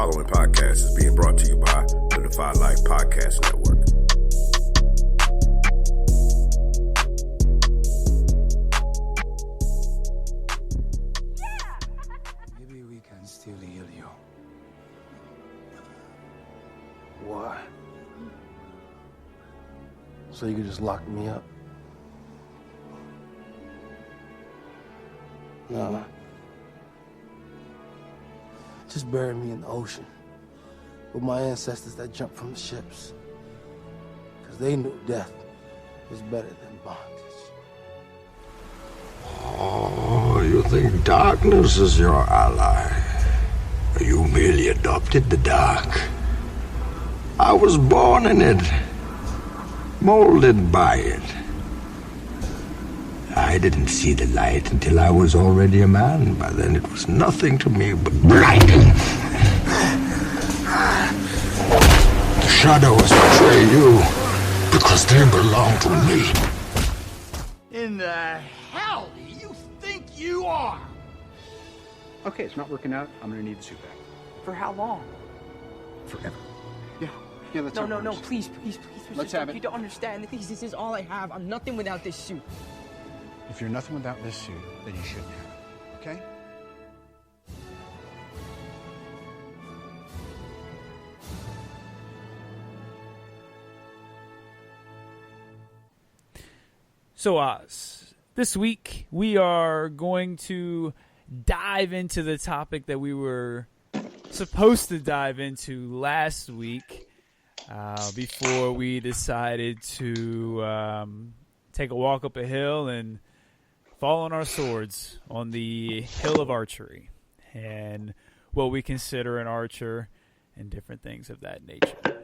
following podcast is being brought to you by the Defy Life Podcast Network. Maybe we can still heal you. Why? So you could just lock me up? No. Just bury me in the ocean with my ancestors that jumped from the ships. Because they knew death was better than bondage. Oh, you think darkness is your ally? You merely adopted the dark. I was born in it, molded by it. I didn't see the light until I was already a man. By then it was nothing to me but blinding. The shadows betray you because they belong to me. In the hell do you think you are? Okay, it's not working out. I'm gonna need the suit back. For how long? Forever. Yeah, that's No, how it no, works. please. Let's have it. You don't understand. This is all I have. I'm nothing without this suit. If you're nothing without this suit, then you shouldn't have it, okay? So, Oz, this week we are going to dive into the topic that we were supposed to dive into last week before we decided to take a walk up a hill and fall on our swords on the hill of archery and what we consider an archer and different things of that nature.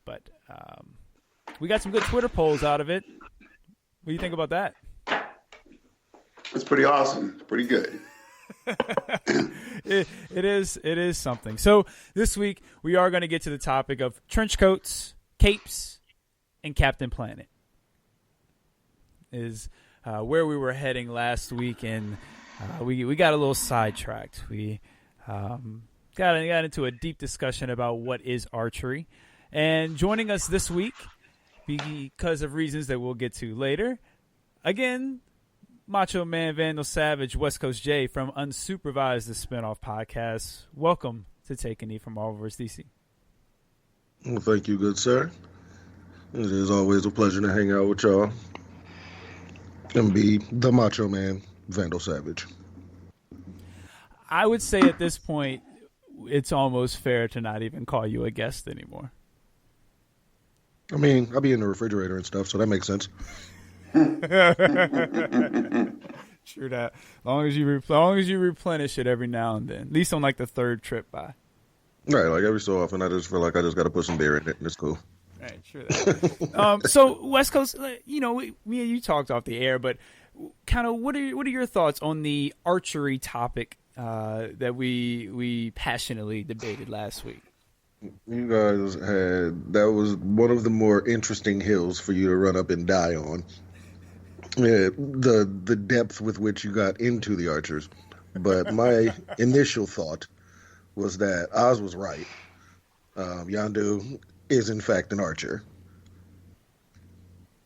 But we got some good Twitter polls out of it. What do you think about that? It's pretty awesome. It's pretty good. It is something. So this week we are going to get to the topic of trench coats, capes, and Captain Planet. Is where we were heading last week, and we got a little sidetracked. We got into a deep discussion about what is archery. And joining us this week, because of reasons that we'll get to later, again, Macho Man Vandal Savage, West Coast J from Unsupervised, the Spinoff podcast. Welcome to Take a Knee from Marvel vs. DC. Well, thank you, good sir. It is always a pleasure to hang out with y'all and be the Macho Man Vandal Savage. I would say at this point, it's almost fair to not even call you a guest anymore. I mean, I'll be in the refrigerator and stuff, so that makes sense. True that. As long as you replenish it every now and then, at least on like the third trip by. Right, like every so often, I just feel like I just got to put some beer in it, and it's cool. Right, true that. So West Coast, me and you talked off the air, but kind of what are your thoughts on the archery topic that we passionately debated last week? You guys that was one of the more interesting hills for you to run up and die on. The depth with which you got into the archers. But my initial thought was that Oz was right. Yondu is in fact an archer.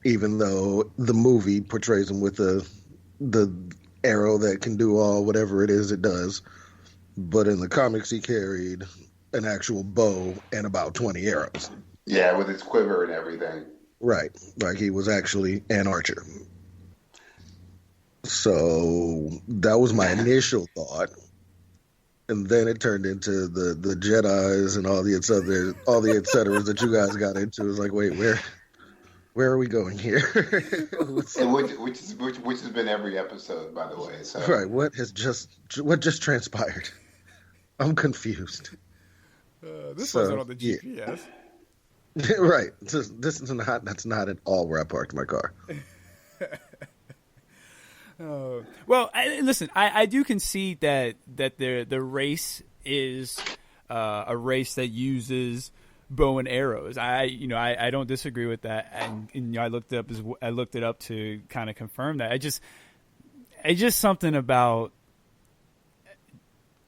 Even though the movie portrays him with the arrow that can do all whatever it is it does. But in the comics he carried an actual bow and about 20 arrows. Yeah, with his quiver and everything. Right. Like he was actually an archer. So that was my initial thought. And then it turned into the Jedis and all the et ceteras that you guys got into. It was like, wait, where are we going here? And which has been every episode, by the way. So. Right. What just transpired? I'm confused. This wasn't on the GPS. Yeah. Right. That's not at all where I parked my car. Well, listen, I do concede that the race is a race that uses bow and arrows. I don't disagree with that, and I looked it up to kind of confirm that. It's just something about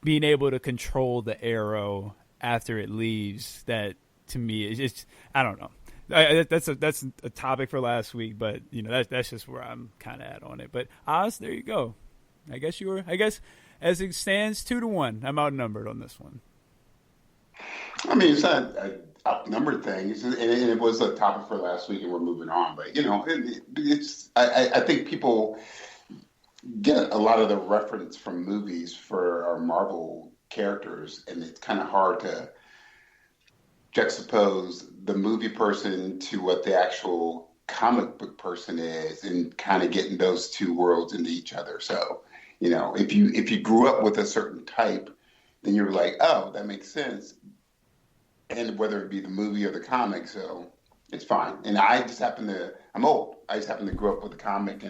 being able to control the arrow after it leaves that to me is just, I don't know. That's a topic for last week, but that's just where I'm kind of at on it. But Oz, there you go. I guess as it stands 2-1, I'm outnumbered on this one. I mean, it's not an outnumbered thing, and it was a topic for last week, and we're moving on. But I think people get a lot of the reference from movies for our Marvel characters, and it's kind of hard to juxtapose the movie person to what the actual comic book person is, and kind of getting those two worlds into each other. So, if you grew up with a certain type, then you're like, oh, that makes sense. And whether it be the movie or the comic, so it's fine. And I'm old. I just happen to grow up with the comic,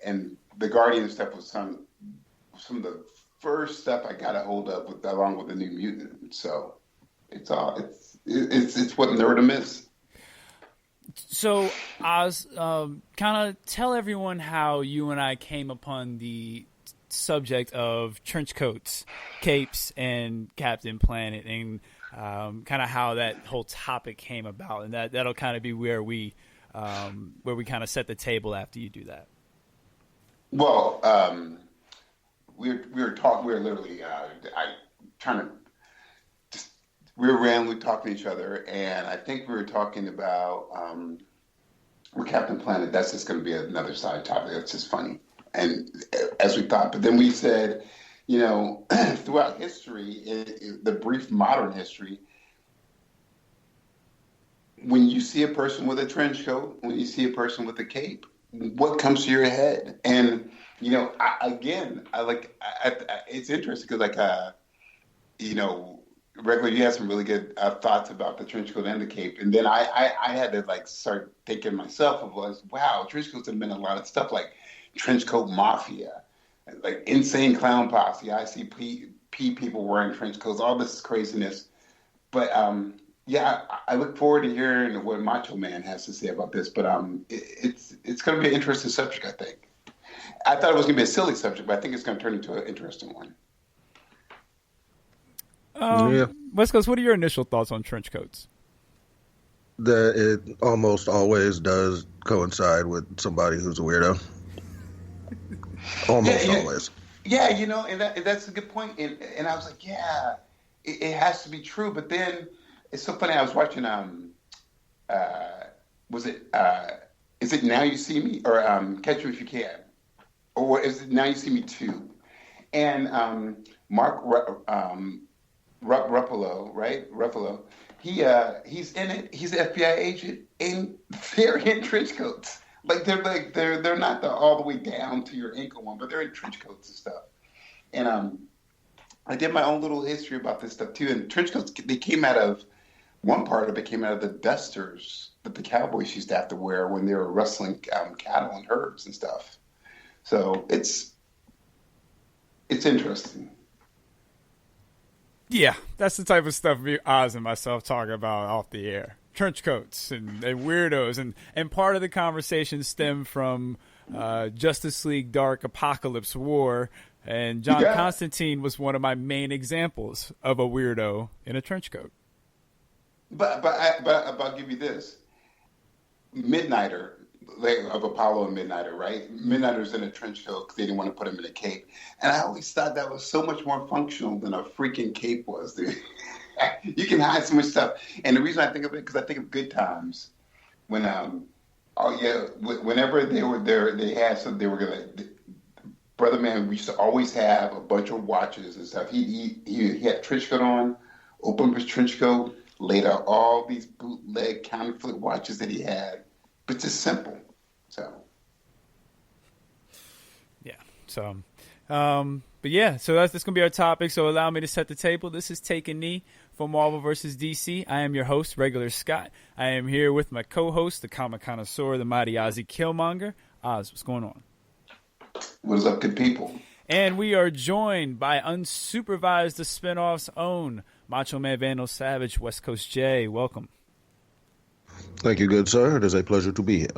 and the Guardian stuff was some of the first stuff I got a hold of along with the New Mutant. So it's what nerdom is. So Oz, kind of tell everyone how you and I came upon the subject of trench coats, capes, and Captain Planet, and kind of how that whole topic came about, and that'll kind of be where we kind of set the table after you do that. Well, we were literally we were randomly talking to each other, and I think we were talking about we're Captain Planet. That's just going to be another side topic. That's just funny, and as we thought, but then we said, throughout history, the brief modern history, when you see a person with a trench coat, when you see a person with a cape, what comes to your head? And it's interesting because regularly you had some really good thoughts about the trench coat and the cape, and then I had to start thinking myself of wow, trench coats have meant a lot of stuff like trench coat mafia, like insane clown posse, ICP people wearing trench coats, all this craziness. But I look forward to hearing what Macho Man has to say about this. But it's going to be an interesting subject, I think. I thought it was going to be a silly subject, but I think it's going to turn into an interesting one. West Coast, what are your initial thoughts on trench coats? That it almost always does coincide with somebody who's a weirdo. Almost always. Yeah, and that's a good point. And I was like, it has to be true. But then it's so funny. I was watching, is it Now You See Me or Catch Me If You Can? Or is it Now You See Me 2? And Mark Ruffalo, right? Ruffalo. He's in it. He's an FBI agent, and they're in trench coats. They're not all the way down to your ankle one, but they're in trench coats and stuff. And I did my own little history about this stuff too. And trench coats, one part of it came out of the dusters that the cowboys used to have to wear when they were rustling cattle and herds and stuff. So it's interesting. Yeah, that's the type of stuff Oz and myself talk about off the air. Trench coats and weirdos. And part of the conversation stemmed from Justice League Dark Apocalypse War. And John Constantine was one of my main examples of a weirdo in a trench coat. But I'll give you this. Midnighter, of Apollo and Midnighter, right? Midnighter's in a trench coat because they didn't want to put him in a cape. And I always thought that was so much more functional than a freaking cape was, dude. You can hide so much stuff. And the reason I think of it, because I think of Good Times, when whenever they were there, they were gonna. Brother Man, we used to always have a bunch of watches and stuff. He had trench coat on, opened his trench coat, laid out all these bootleg counterfeit watches that he had, but just simple. So yeah. So. But yeah, so that's going to be our topic. So allow me to set the table. This is Take a Knee for Marvel vs. DC. I am your host, Regular Scott. I am here with my co-host, the comic connoisseur, the mighty Ozzy Killmonger. Oz, what's going on? What's up, good people? And we are joined by Unsupervised, the Spinoff's own Macho Man Vandal Savage, West Coast J. Welcome. Thank you, good sir. It is a pleasure to be here.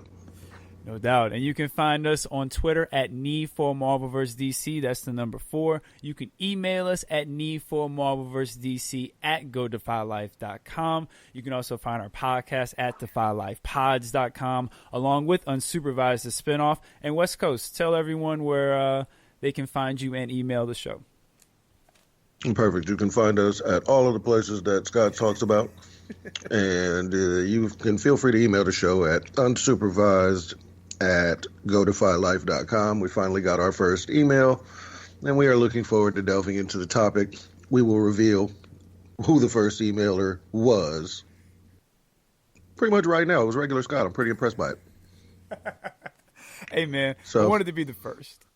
No doubt. And you can find us on Twitter at Need for Marvelverse DC. That's the number 4. You can email us at needformarvelversedc@godefylife.com. You can also find our podcast at defylifepods.com, along with Unsupervised, the spinoff. And West Coast, tell everyone where they can find you and email the show. Perfect. You can find us at all of the places that Scott talks about. And you can feel free to email the show at unsupervised@godefylife.com. We finally got our first email, and we are looking forward to delving into the topic. We will reveal who the first emailer was pretty much right now. It was regular Scott. I'm pretty impressed by it. Hey, man. So, I wanted to be the first.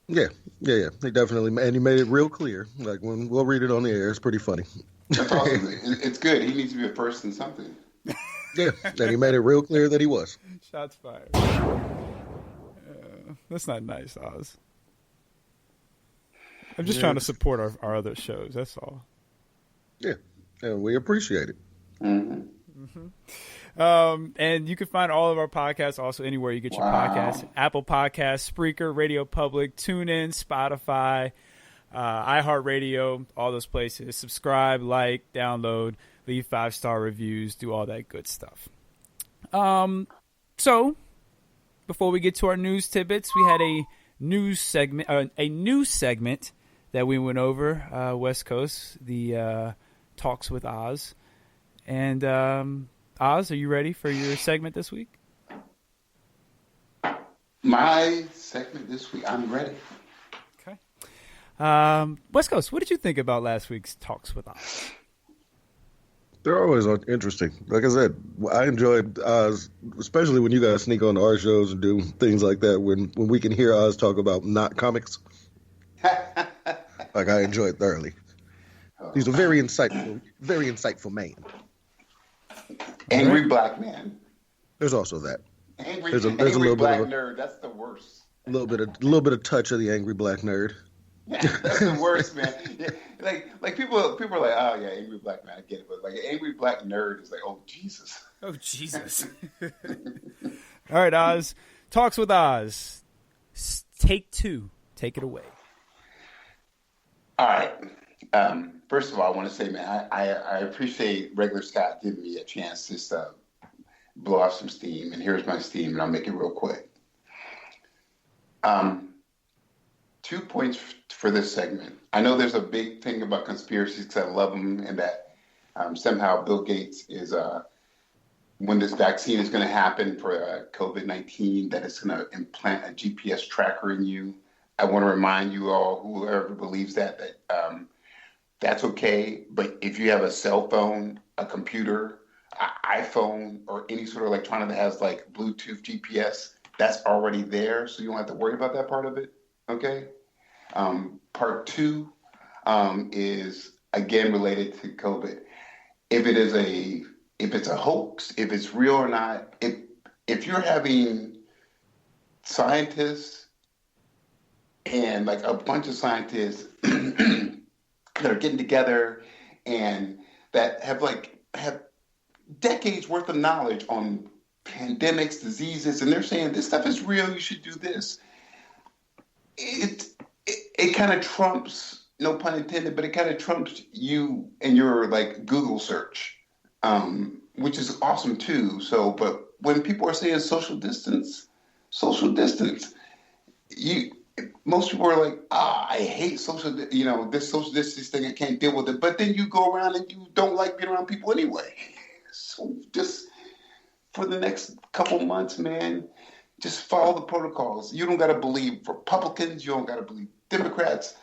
Yeah. He definitely, and he made it real clear. Like, when we'll read it on the air, it's pretty funny. That's awesome. It's good. He needs to be a first in something. Yeah, and he made it real clear that he was. Shots fired. That's not nice, Oz. I'm just trying to support our other shows. That's all. Yeah, and we appreciate it. Mm-hmm. And you can find all of our podcasts also anywhere you get your podcasts. Apple Podcasts, Spreaker, Radio Public, TuneIn, Spotify, iHeartRadio, all those places. Subscribe, like, download, leave 5-star reviews, do all that good stuff. So, before we get to our news tidbits, we had a news segment that we went over, West Coast, the Talks with Oz. And Oz, are you ready for your segment this week? My segment this week, I'm ready. Okay. West Coast, what did you think about last week's Talks with Oz? They're always interesting. Like I said, I enjoyed Oz, especially when you guys sneak on our shows and do things like that. When we can hear Oz talk about not comics, like I enjoyed thoroughly. He's a very insightful man. Angry black man. There's also that. There's a little black bit of nerd. That's the worst. A little bit of touch of the angry black nerd. Yeah, that's the worst, man. Yeah, like people are like, oh yeah, angry black man, I get it, but like an angry black nerd is like, oh Jesus. Oh Jesus. All right, Oz. Talks with Oz. Take 2. Take it away. All right. First of all, I want to say, man, I appreciate regular Scott giving me a chance just to blow off some steam. And here's my steam, and I'll make it real quick. 2 points for this segment. I know there's a big thing about conspiracies because I love them, and that somehow Bill Gates is, when this vaccine is going to happen for COVID-19, that it's going to implant a GPS tracker in you. I want to remind you all, whoever believes that that's okay. But if you have a cell phone, a computer, an iPhone, or any sort of electronic that has like Bluetooth GPS, that's already there. So you don't have to worry about that part of it. Okay. Part 2 is again related to COVID. If it's a hoax, if it's real or not, if you're having scientists and like a bunch of scientists that are getting together and that have decades worth of knowledge on pandemics, diseases, and they're saying this stuff is real, you should do this. It kind of trumps, no pun intended, but it kind of trumps you and your like Google search, which is awesome too. So, but when people are saying social distance, most people are like, I hate this social distance thing, I can't deal with it. But then you go around and you don't like being around people anyway. So just for the next couple months, man, just follow the protocols. You don't got to believe Republicans. You don't got to believe Democrats.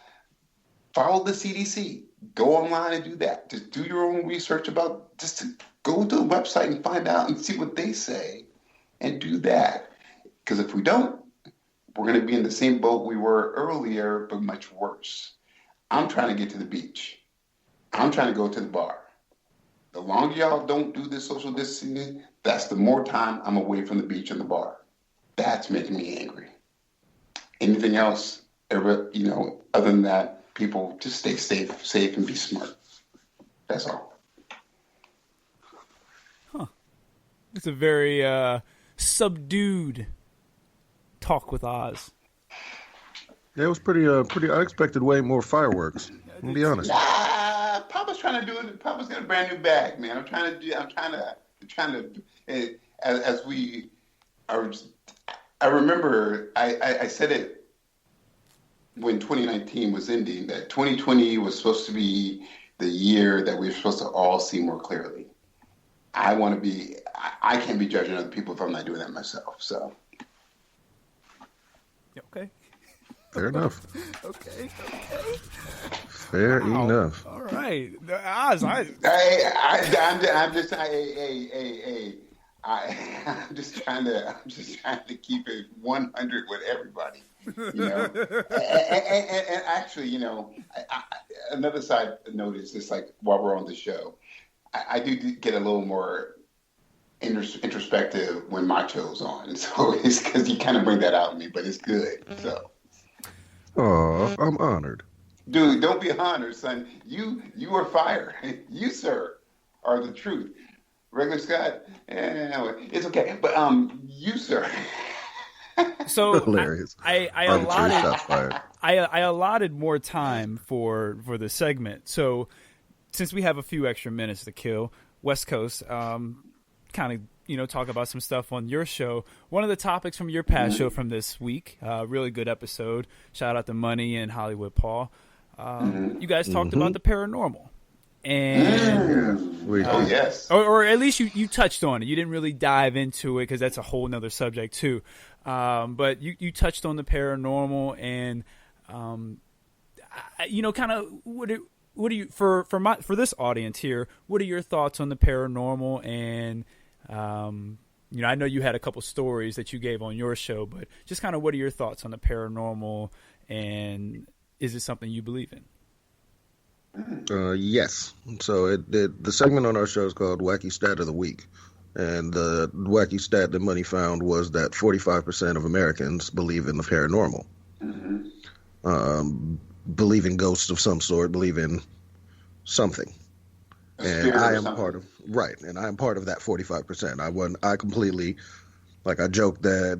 Follow the CDC. Go online and do that. Just do your own research just to go to the website and find out and see what they say and do that. Because if we don't, we're going to be in the same boat we were earlier, but much worse. I'm trying to get to the beach. I'm trying to go to the bar. The longer y'all don't do this social distancing, that's the more time I'm away from the beach and the bar. That's making me angry. Anything else, other than that, people just stay safe and be smart. That's all. Huh. It's a very subdued Talk with Oz? Yeah, it was pretty. I expected way more fireworks. To be honest. Papa's trying to do it. Papa's got a brand new bag, man. I'm trying to. As we are. I remember I said it when 2019 was ending that 2020 was supposed to be the year that we were supposed to all see more clearly. I want to be. I can't be judging other people if I'm not doing that myself. So. Okay. Fair enough. Okay. Fair enough. All right, Oz. I'm just trying to keep it 100 with everybody. You know, and actually, you know, another side note is just like while we're on the show, I do get a little more introspective when Macho's on, so it's because you kind of bring that out in me, but it's good. So, oh, I'm honored, dude. Don't be honored, son. You are fire. You, sir, are the truth. Regular Scott, it's okay, but you, sir. So hilarious. I allotted more time for the segment. So since we have a few extra minutes to kill, West Coast, kind of talk about some stuff on your show. One of the topics from your past show from this week, really good episode. Shout out to Money and Hollywood Paul. You guys talked about the paranormal. And oh yes, or at least you touched on it. You didn't really dive into it because that's a whole nother subject too. But you touched on the paranormal and kind of what are you for this audience here? What are your thoughts on the paranormal? And I know you had a couple stories that you gave on your show, but just kind of what are your thoughts on the paranormal? And is it something you believe in? Yes. So the segment on our show is called Wacky Stat of the Week. And the wacky stat that Money found was that 45% of Americans believe in the paranormal. Believe in ghosts of some sort, believe in something. And I am part of that 45%. I completely, I joke that,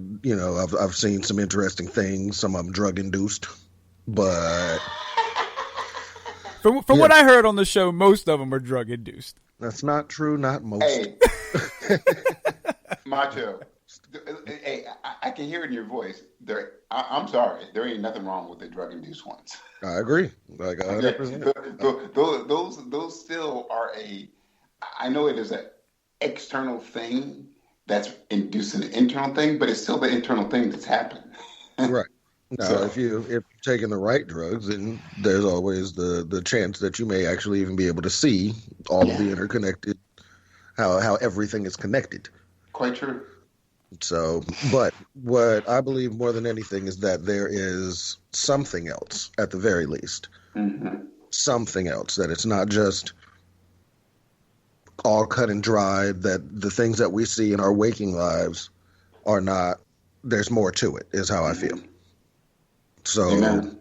I've seen some interesting things, some of them drug induced, but From what I heard on the show, most of them are drug induced. That's not true. Not most. Hey, Macho. Hey, I can hear it in your voice. I'm sorry. There ain't nothing wrong with the drug induced ones. I agree. 100%. Those still are I know it is an external thing that's inducing an internal thing, but it's still the internal thing that's happening. Right. Now, if you're taking the right drugs, then there's always the chance that you may actually even be able to see all of the interconnected, how everything is connected. Quite true. So, but what I believe more than anything is that there is something else, at the very least. Something else, that it's not just all cut and dried, that the things that we see in our waking lives are not, there's more to it, is how I feel. So, Amen.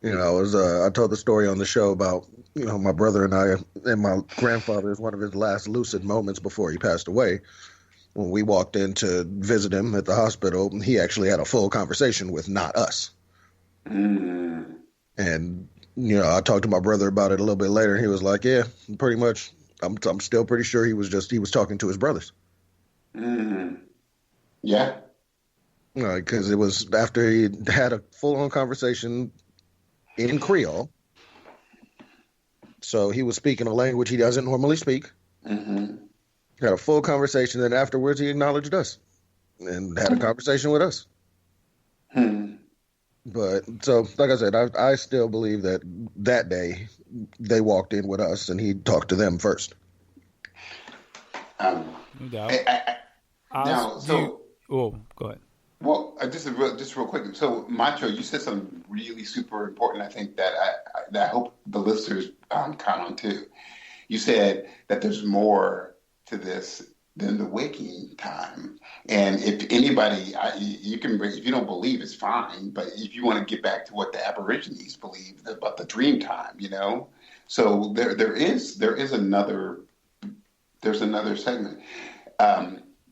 I told the story on the show about, my brother and I, and my grandfather's one of his last lucid moments before he passed away. When we walked in to visit him at the hospital, he actually had a full conversation with not us. And, I talked to my brother about it a little bit later, and he was like, yeah, pretty much. I'm still pretty sure he was talking to his brothers. Yeah. Because it was after he had a full-on conversation in Creole. So he was speaking a language he doesn't normally speak. Had a full conversation, and afterwards he acknowledged us and had a conversation with us. But so, like I said, I still believe that day they walked in with us and he talked to them first. No doubt. Go ahead. Well, just real quick. So, Macho, you said something really super important. I think that I hope the listeners count on too. You said that there's more to this than the waking time. And if anybody, you can, if you don't believe, it's fine. But if you want to get back to what the Aborigines believed about the dream time, so there's another segment.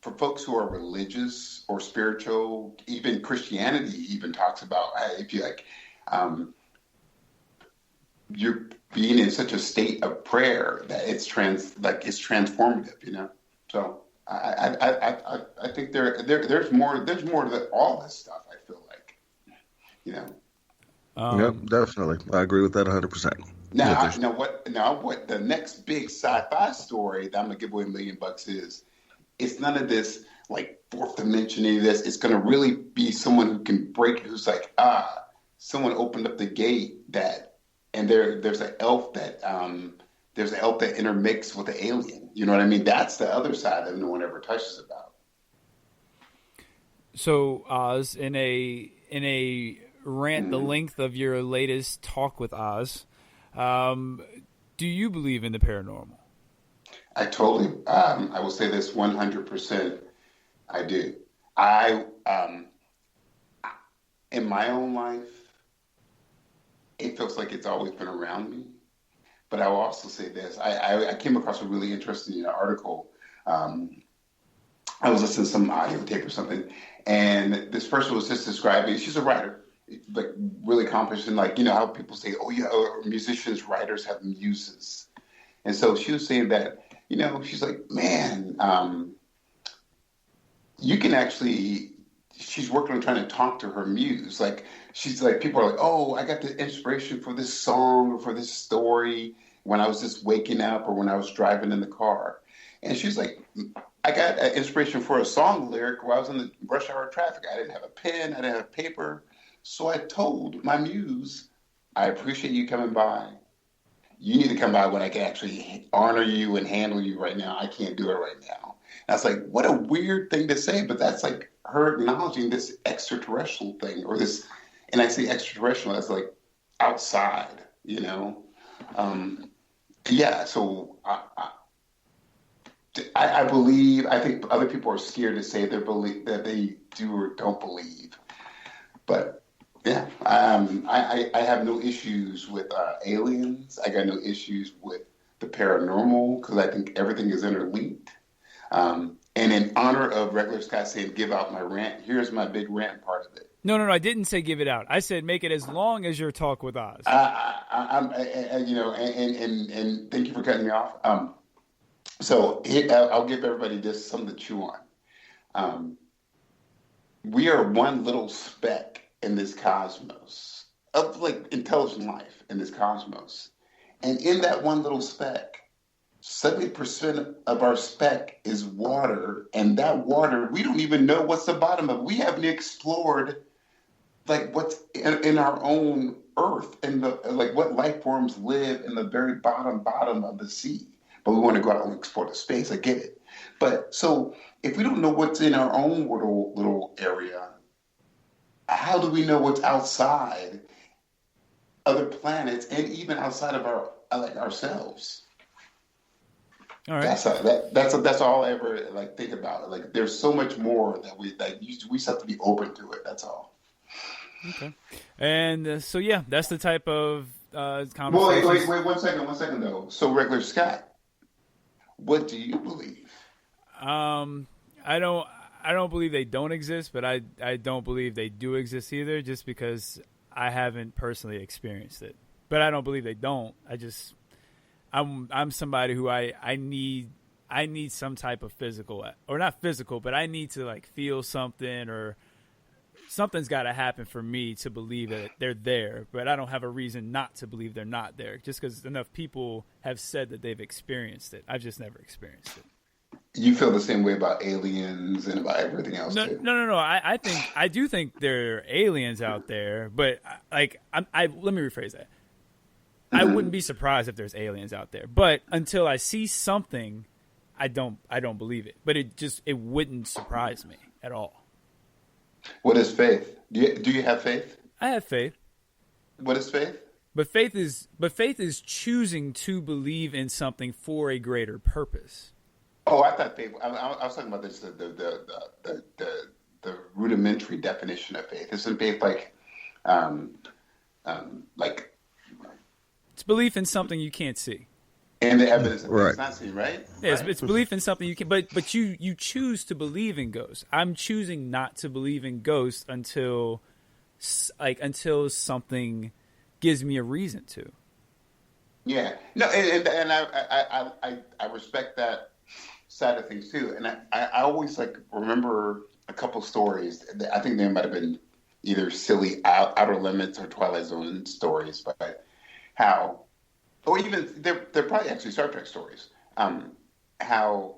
for folks who are religious or spiritual, even Christianity even talks about, if you like, you're being in such a state of prayer that it's transformative, you know. So I think there's more to all this stuff. I feel like, you know. Yep, definitely. I agree with that 100%. Now what the next big sci-fi story that I'm gonna give away $1 million is? It's none of this like fourth dimension, any of this. It's gonna really be someone who can break. Who's like, someone opened up the gate and there's an elf that intermixed with the alien. You know what I mean? That's the other side that no one ever touches about. So Oz, in a rant the length of your latest talk with Oz, do you believe in the paranormal? I totally. I will say this 100%. I do. I in my own life, it feels like it's always been around me. But I will also say this. I came across a really interesting article. I was listening to some audio tape or something, and this person was just describing. She's a writer, like really accomplished, and like, you know how people say, oh yeah, musicians, writers have muses, and so she was saying that, you know, she's like, man, you can actually. She's working on trying to talk to her muse. Like, she's like, people are like, oh, I got the inspiration for this song or for this story when I was just waking up or when I was driving in the car. And she's like, I got inspiration for a song lyric while I was in the rush hour traffic. I didn't have a pen, I didn't have paper. So I told my muse, I appreciate you coming by. You need to come by when I can actually honor you and handle you right now. I can't do it right now. And I was like, what a weird thing to say, but that's like her acknowledging this extraterrestrial thing, or this, and I say extraterrestrial as like outside, you know? Yeah, so I believe, I think other people are scared to say that they do or don't believe. But yeah, I have no issues with aliens. I got no issues with the paranormal because I think everything is interlinked. And in honor of Regular Scott saying, give out my rant, here's my big rant part of it. No, I didn't say give it out. I said make it as long as your talk with Oz. You know, and thank you for cutting me off. So I'll give everybody just something to chew on. We are one little speck in this cosmos of like intelligent life in this cosmos. And in that one little speck, 70% of our speck is water, and that water, we don't even know what's the bottom of it. We haven't explored like what's in our own earth and like what life forms live in the very bottom of the sea. But we want to go out and explore the space. I get it. But so if we don't know what's in our own little area, how do we know what's outside other planets and even outside of our like ourselves? All right. That's all I ever like think about. Like, there's so much more that we just have to be open to it. That's all. Okay. And so yeah, that's the type of conversation. Wait, one second though. So Regular Scott, what do you believe? I don't believe they don't exist, but I don't believe they do exist either, just because I haven't personally experienced it. But I don't believe they don't. I'm somebody who I need some type of physical, or not physical, but I need to like feel something, or something's got to happen for me to believe that they're there. But I don't have a reason not to believe they're not there, just because enough people have said that they've experienced it. I've just never experienced it. You feel the same way about aliens and about everything else too? No. I do think there are aliens out there, but like let me rephrase that. I wouldn't be surprised if there's aliens out there, but until I see something, I don't believe it. But it wouldn't surprise me at all. What is faith? Do you have faith? I have faith. What is faith? But faith is choosing to believe in something for a greater purpose. Oh, I thought faith. I was talking about this the rudimentary definition of faith. Isn't faith like it's belief in something you can't see. And the evidence that Right. it's not seen, right? Yeah, Right? it's belief in something you can, but you choose to believe in ghosts. I'm choosing not to believe in ghosts until something gives me a reason to. Yeah, no, and I respect that side of things too. And I always like remember a couple stories. I think they might have been either silly Outer Limits or Twilight Zone stories, but how, or even they're probably actually Star Trek stories. How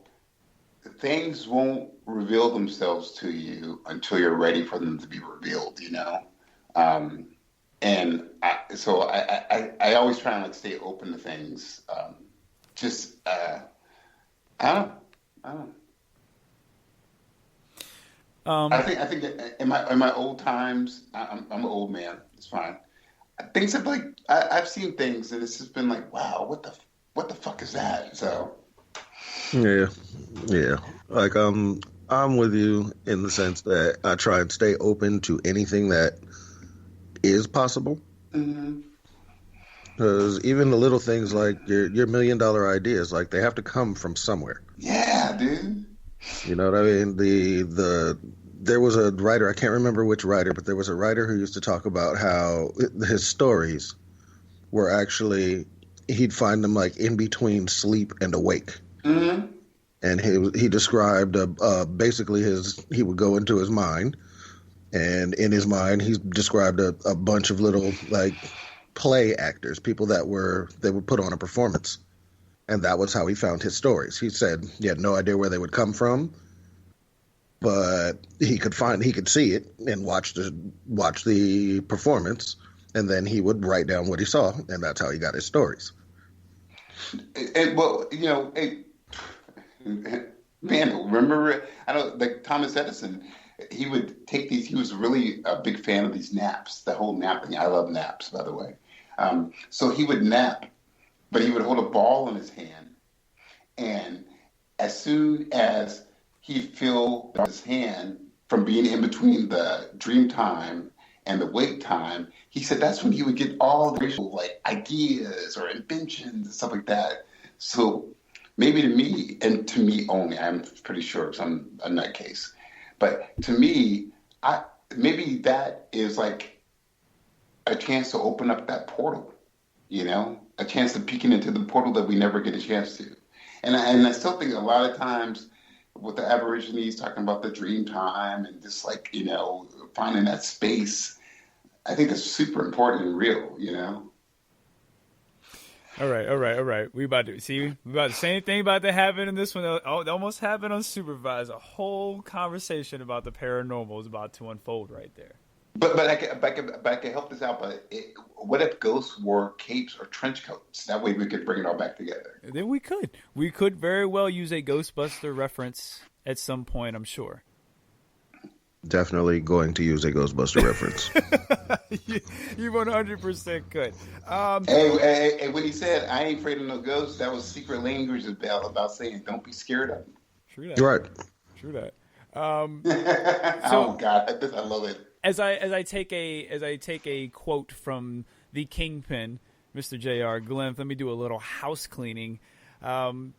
things won't reveal themselves to you until you're ready for them to be revealed. You know. And so I always try and like stay open to things. I don't know. I think that in my old times, I'm an old man. It's fine. Things have like I've seen things, and it's just been like, wow, what the fuck is that? So Yeah. Like I'm with you in the sense that I try and stay open to anything that is possible. Because even the little things like your $1 million ideas, like they have to come from somewhere. Yeah, dude. You know what I mean? There was a writer, I can't remember which writer, but there was a writer who used to talk about how his stories were actually, he'd find them like in between sleep and awake. And he described basically he would go into his mind, and in his mind he described a bunch of little like play actors, people that would put on a performance, and that was how he found his stories. He said he had no idea where they would come from, but he could see it and watch the performance, and then he would write down what he saw, and that's how he got his stories. And well, you know, man, remember? I don't like Thomas Edison. He would take these. He was really a big fan of these naps. The whole nap thing. I love naps, by the way. So he would nap, but he would hold a ball in his hand, and as soon as he'd feel his hand from being in between the dream time and the wake time, he said that's when he would get all the like ideas or inventions and stuff like that. So maybe to me, and to me only, I'm pretty sure because I'm a nutcase, but to me, maybe that is like a chance to open up that portal, you know, a chance to peeking into the portal that we never get a chance to. And I still think a lot of times with the Aborigines talking about the dream time and just like, you know, finding that space, I think it's super important and real, you know. All right. We about to the same thing about to happen in this one. It almost happened on Unsupervised. A whole conversation about the paranormal is about to unfold right there. But I can help this out. But what if ghosts wore capes or trench coats? That way we could bring it all back together. Then we could very well use a Ghostbuster reference at some point, I'm sure. Definitely going to use a Ghostbuster reference. You 100% could. Hey, when he said, I ain't afraid of no ghosts, that was secret language about saying, don't be scared of them. True that. Right. True that. Oh, God, I love it. As I take a quote from the Kingpin, Mr. J.R. Glimpf, let me do a little house cleaning. Mr.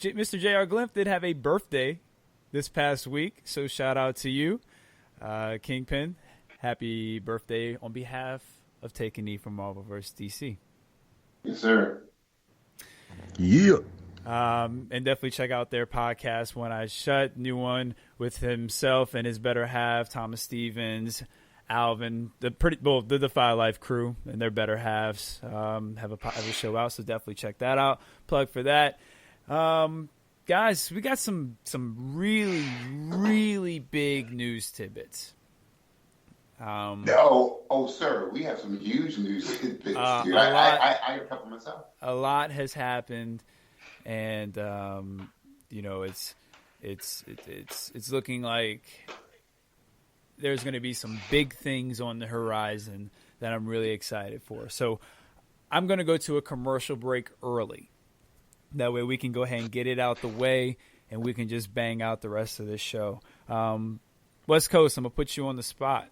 J.R. Glimpf did have a birthday this past week, so shout out to you, Kingpin. Happy birthday on behalf of Take a Knee from Marvelverse DC. Yes, sir. Yeah. And definitely check out their podcast, When I Shut, new one with himself and his better half, Thomas Stevens, Alvin, the Defy Life crew and their better halves have a show out, so definitely check that out. Plug for that. Guys, we got some really, really big news tidbits. Sir, we have some huge news tidbits, dude. I have a couple myself. A lot has happened, and it's looking like there's going to be some big things on the horizon that I'm really excited for. So I'm going to go to a commercial break early. That way we can go ahead and get it out the way, and we can just bang out the rest of this show. West Coast, I'm going to put you on the spot.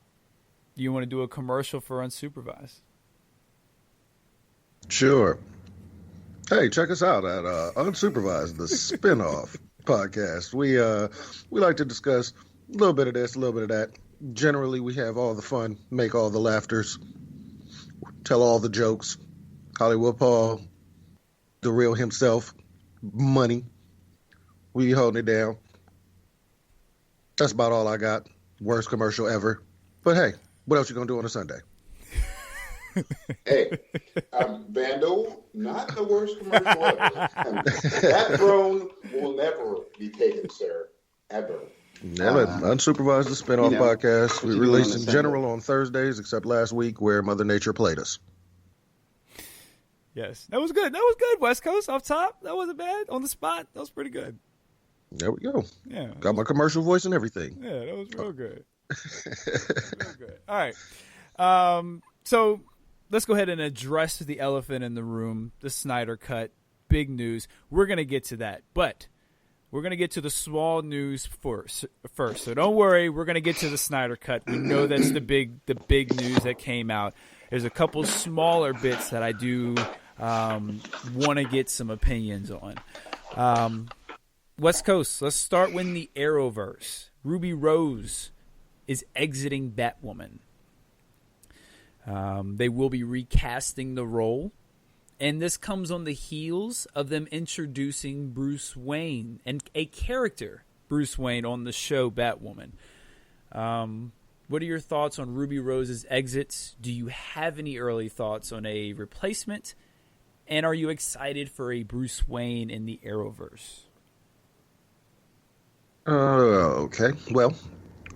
Do you want to do a commercial for Unsupervised? Sure. Hey, check us out at Unsupervised, the Spinoff podcast. We like to discuss a little bit of this, a little bit of that. Generally, we have all the fun, make all the laughters, tell all the jokes. Hollywood Paul, the real himself, money. We be holding it down. That's about all I got. Worst commercial ever. But hey, what else you gonna do on a Sunday? Hey, Vandal, not the worst commercial ever. That throne will never be taken, sir. Ever. Yeah, Unsupervised, the Spinoff podcast. We release in general on Thursdays, except last week where Mother Nature played us. Yes, that was good. That was good, West Coast, off top. That wasn't bad. On the spot, that was pretty good. There we go. Yeah. Got my commercial voice and everything. Yeah, that was real good. Real good. All right. So let's go ahead and address the elephant in the room, the Snyder Cut. Big news. We're going to get to that. But we're going to get to the small news first. So don't worry. We're going to get to the Snyder Cut. We know that's the big news that came out. There's a couple smaller bits that I do want to get some opinions on. West Coast, let's start with the Arrowverse. Ruby Rose is exiting Batwoman. They will be recasting the role. And this comes on the heels of them introducing Bruce Wayne and a character, Bruce Wayne, on the show Batwoman. What are your thoughts on Ruby Rose's exit? Do you have any early thoughts on a replacement? And are you excited for a Bruce Wayne in the Arrowverse? Okay. Well,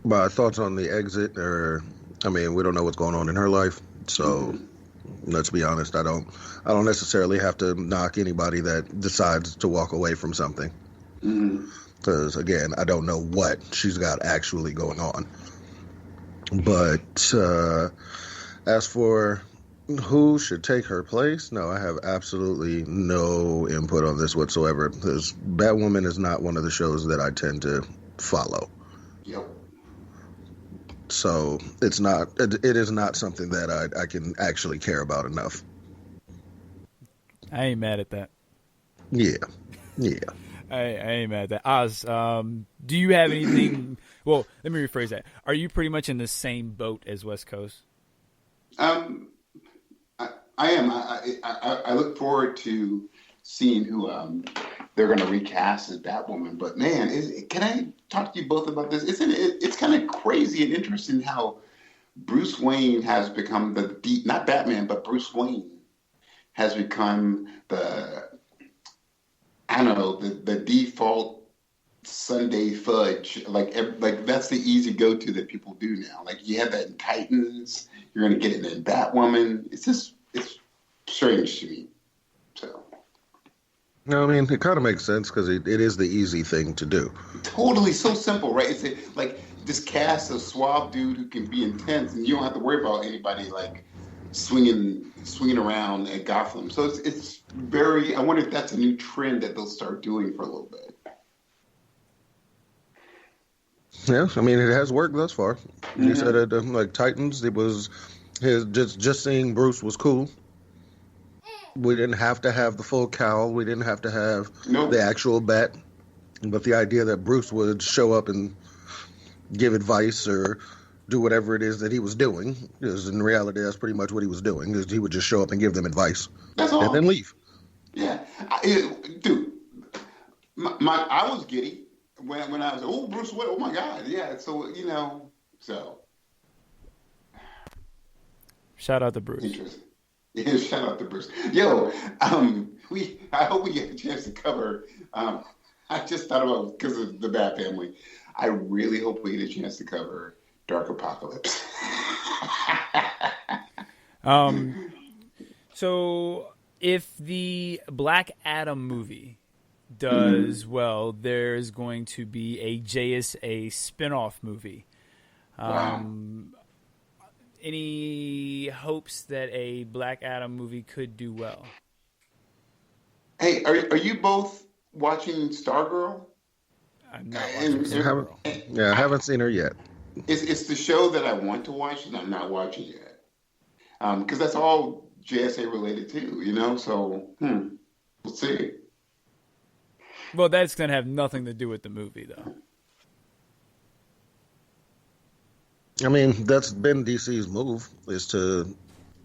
my thoughts on the exit are, we don't know what's going on in her life, so let's be honest. I don't necessarily have to knock anybody that decides to walk away from something, because again, I don't know what she's got actually going on. But as for who should take her place, no, I have absolutely no input on this whatsoever, because Batwoman is not one of the shows that I tend to follow. Yep. So it is not something that I can actually care about enough. I ain't mad at that. Yeah. I ain't mad at that. Oz, do you have anything? Well, let me rephrase that. Are you pretty much in the same boat as West Coast? I am. I look forward to seeing who they're going to recast as Batwoman. But man, can I talk to you both about this? It's kind of crazy and interesting how Bruce Wayne has become not Batman, but Bruce Wayne has become the default Sunday fudge. Like that's the easy go-to that people do now. Like you have that in Titans, you're going to get it in Batwoman. It's strange to me. So. No, it kind of makes sense because it is the easy thing to do. Totally, so simple, right? It's like just cast a suave dude who can be intense, and you don't have to worry about anybody like swinging around at Gotham. So it's very. I wonder if that's a new trend that they'll start doing for a little bit. Yeah, it has worked thus far. Mm-hmm. You said it like Titans. It was just seeing Bruce was cool. We didn't have to have the full cowl. We didn't have to have the actual bat. But the idea that Bruce would show up and give advice or do whatever it is that he was doing, because in reality, that's pretty much what he was doing, is he would just show up and give them advice. That's all. And then leave. Yeah. Dude, I was giddy when I was, Bruce Wayne, oh my God. Yeah, so, so. Shout out to Bruce. Interesting. Yeah, shout out to Bruce. Yo, I hope we get a chance to cover. I just thought about, because of the Bat Family, I really hope we get a chance to cover Dark Apocalypse. So if the Black Adam movie does well, there's going to be a JSA spinoff movie. Wow. Any hopes that a Black Adam movie could do well? Hey, are you both watching Stargirl? I'm not watching Stargirl. I haven't seen her yet. It's the show that I want to watch and I'm not watching yet. Because that's all JSA related too, so we'll Well, that's going to have nothing to do with the movie, though. I mean, that's been DC's move, is to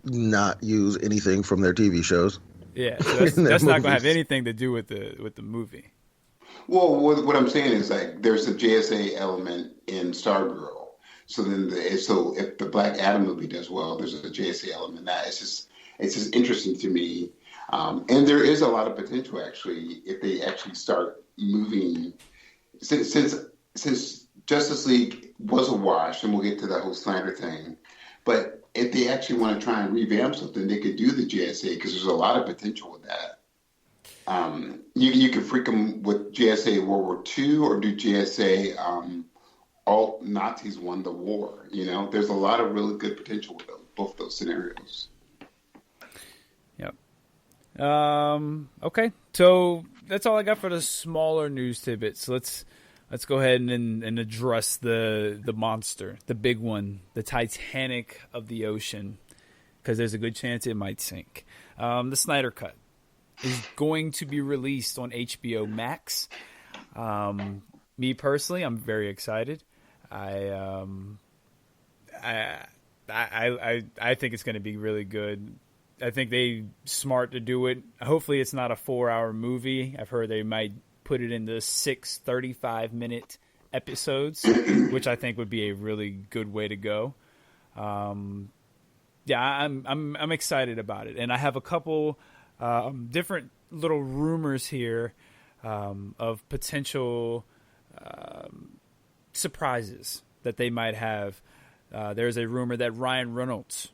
not use anything from their TV shows. Yeah, so that's not going to have anything to do with the movie. Well, what I'm saying is like there's a JSA element in Stargirl. So then, so if the Black Adam movie does well, there's a JSA element in that. It's just interesting to me, and there is a lot of potential actually if they actually start moving. Since Justice League was a wash, and we'll get to that whole Snyder thing, but if they actually want to try and revamp something, they could do the JSA because there's a lot of potential with that. You could freak them with JSA World War II or do JSA all Nazis won the war. You know, there's a lot of really good potential with both those scenarios. Yep. Okay, so that's all I got for the smaller news tidbits. Let's go ahead and address the monster, the big one, the Titanic of the ocean, because there's a good chance it might sink. The Snyder Cut is going to be released on HBO Max. Me personally, I'm very excited. I think it's going to be really good. I think they smart to do it. Hopefully, it's not a 4-hour movie. I've heard they might put it into 6 35-minute episodes, which I think would be a really good way to go. Yeah, I'm excited about it, and I have a couple different little rumors here of potential surprises that they might have. There's a rumor that Ryan Reynolds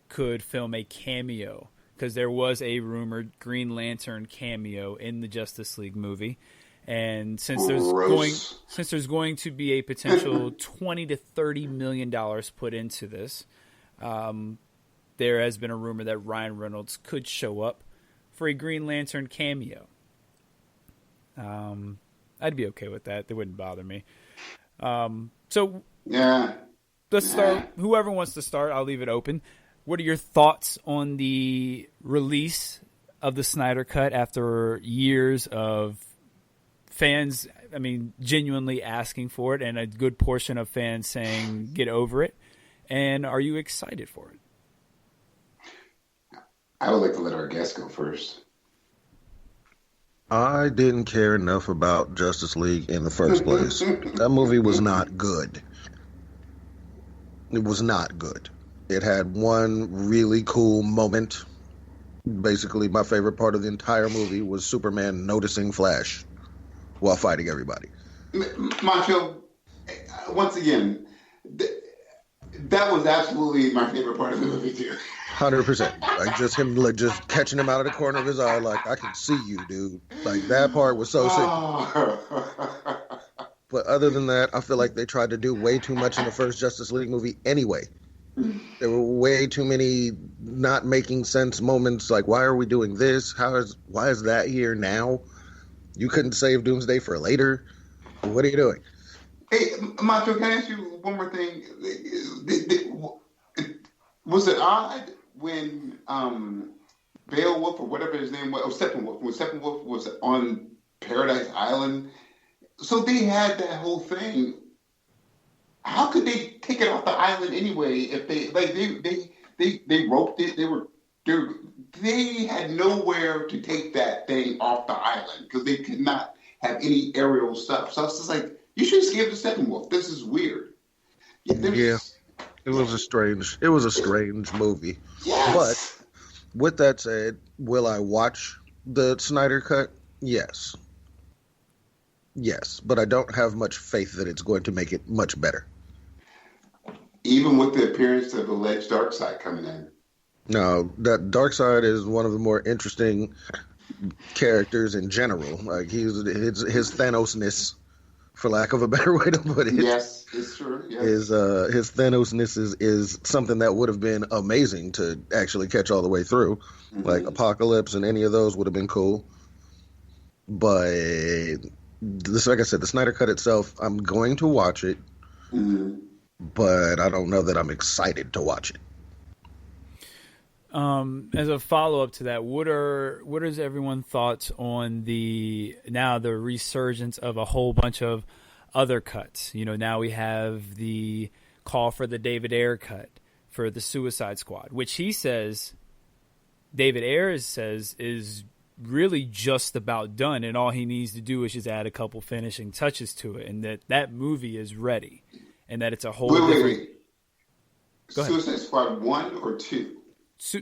could film a cameo, because there was a rumored Green Lantern cameo in the Justice League movie. And since there's going to be a potential $20 to $30 million put into this, there has been a rumor that Ryan Reynolds could show up for a Green Lantern cameo. I'd be okay with that. That wouldn't bother me. So yeah, let's start. Whoever wants to start, I'll leave it open. What are your thoughts on the release of the Snyder Cut after years of fans, I mean, genuinely asking for it, and a good portion of fans saying, get over it? And are you excited for it? I would like to let our guest go first. I didn't care enough about Justice League in the first place. That movie was not good. It was not good. It had one really cool moment. Basically, my favorite part of the entire movie was Superman noticing Flash while fighting everybody. Macho, once again, that was absolutely my favorite part of the movie too. 100%. Like just him, like just catching him out of the corner of his eye, like I can see you, dude. Like that part was so sick. But other than that, I feel like they tried to do way too much in the first Justice League movie anyway. There were way too many not making sense moments. Like, why are we doing this? Why is that here now? You couldn't save Doomsday for later. What are you doing? Hey, Macho, can I ask you one more thing? Was it odd when Beowulf or whatever his name was, or Steppenwolf, when Steppenwolf was on Paradise Island? So they had that whole thing. How could they take it off the island anyway? If they roped it, they had nowhere to take that thing off the island because they could not have any aerial stuff. So it's just like, you should just give it to Steppenwolf. This is weird. Yeah, it was a strange movie. Yes. But with that said, will I watch the Snyder Cut? Yes. Yes, but I don't have much faith that it's going to make it much better. Even with the appearance of alleged Darkseid coming in. No, that Darkseid is one of the more interesting characters in general. Like his Thanos-ness, for lack of a better way to put it. Yes, it's true. Yes. His Thanos-ness is something that would have been amazing to actually catch all the way through. Mm-hmm. Like Apocalypse and any of those would have been cool. But like I said, the Snyder Cut itself, I'm going to watch it. Mm-hmm. But I don't know that I'm excited to watch it. As a follow up to that, what is everyone's thoughts on the resurgence of a whole bunch of other cuts? You know, now we have the call for the David Ayer cut for the Suicide Squad, which David Ayer says is really just about done, and all he needs to do is just add a couple finishing touches to it, and that movie is ready, and that it's a whole Wait. Suicide Squad 1 or 2?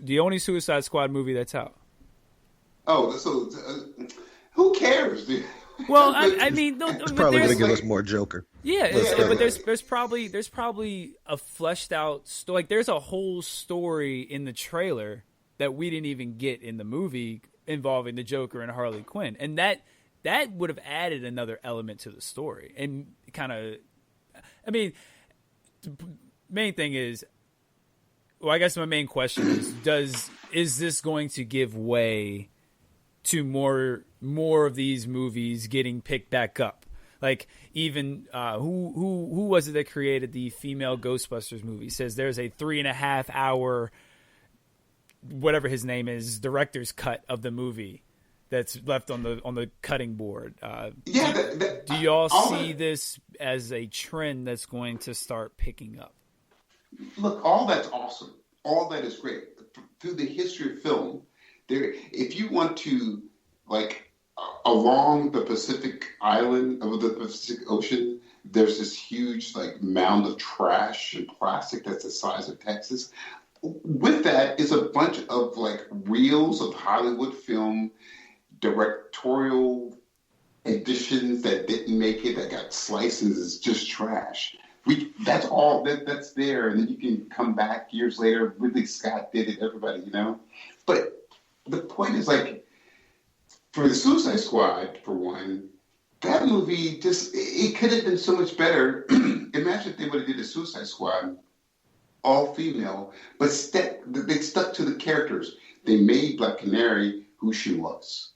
The only Suicide Squad movie that's out. Oh, so who cares, dude? Well, I mean, it's probably going to give us more Joker. Yeah, but there's probably a fleshed out story. Like, there's a whole story in the trailer that we didn't even get in the movie involving the Joker and Harley Quinn, and that would have added another element to the story. And kind of, I mean, the main thing is. Well, I guess my main question is this going to give way to more of these movies getting picked back up? Like, even who was it that created the female Ghostbusters movie? Says there's a 3.5 hour, whatever his name is, director's cut of the movie that's left on the cutting board. Do y'all see this as a trend that's going to start picking up? Look, all that's awesome. All that is great. Through the history of film, if you want to, like, along the Pacific Island, of the Pacific Ocean, there's this huge, like, mound of trash and plastic that's the size of Texas. With that is a bunch of, like, reels of Hollywood film, directorial editions that didn't make it, that got slices as just trash. That's all that's there, and then you can come back years later. Ridley Scott did it, everybody, you know. But the point is, like, for the Suicide Squad, for one, that movie it could have been so much better. Imagine if they would have did a Suicide Squad, all female, but they stuck to the characters. They made Black Canary who she was,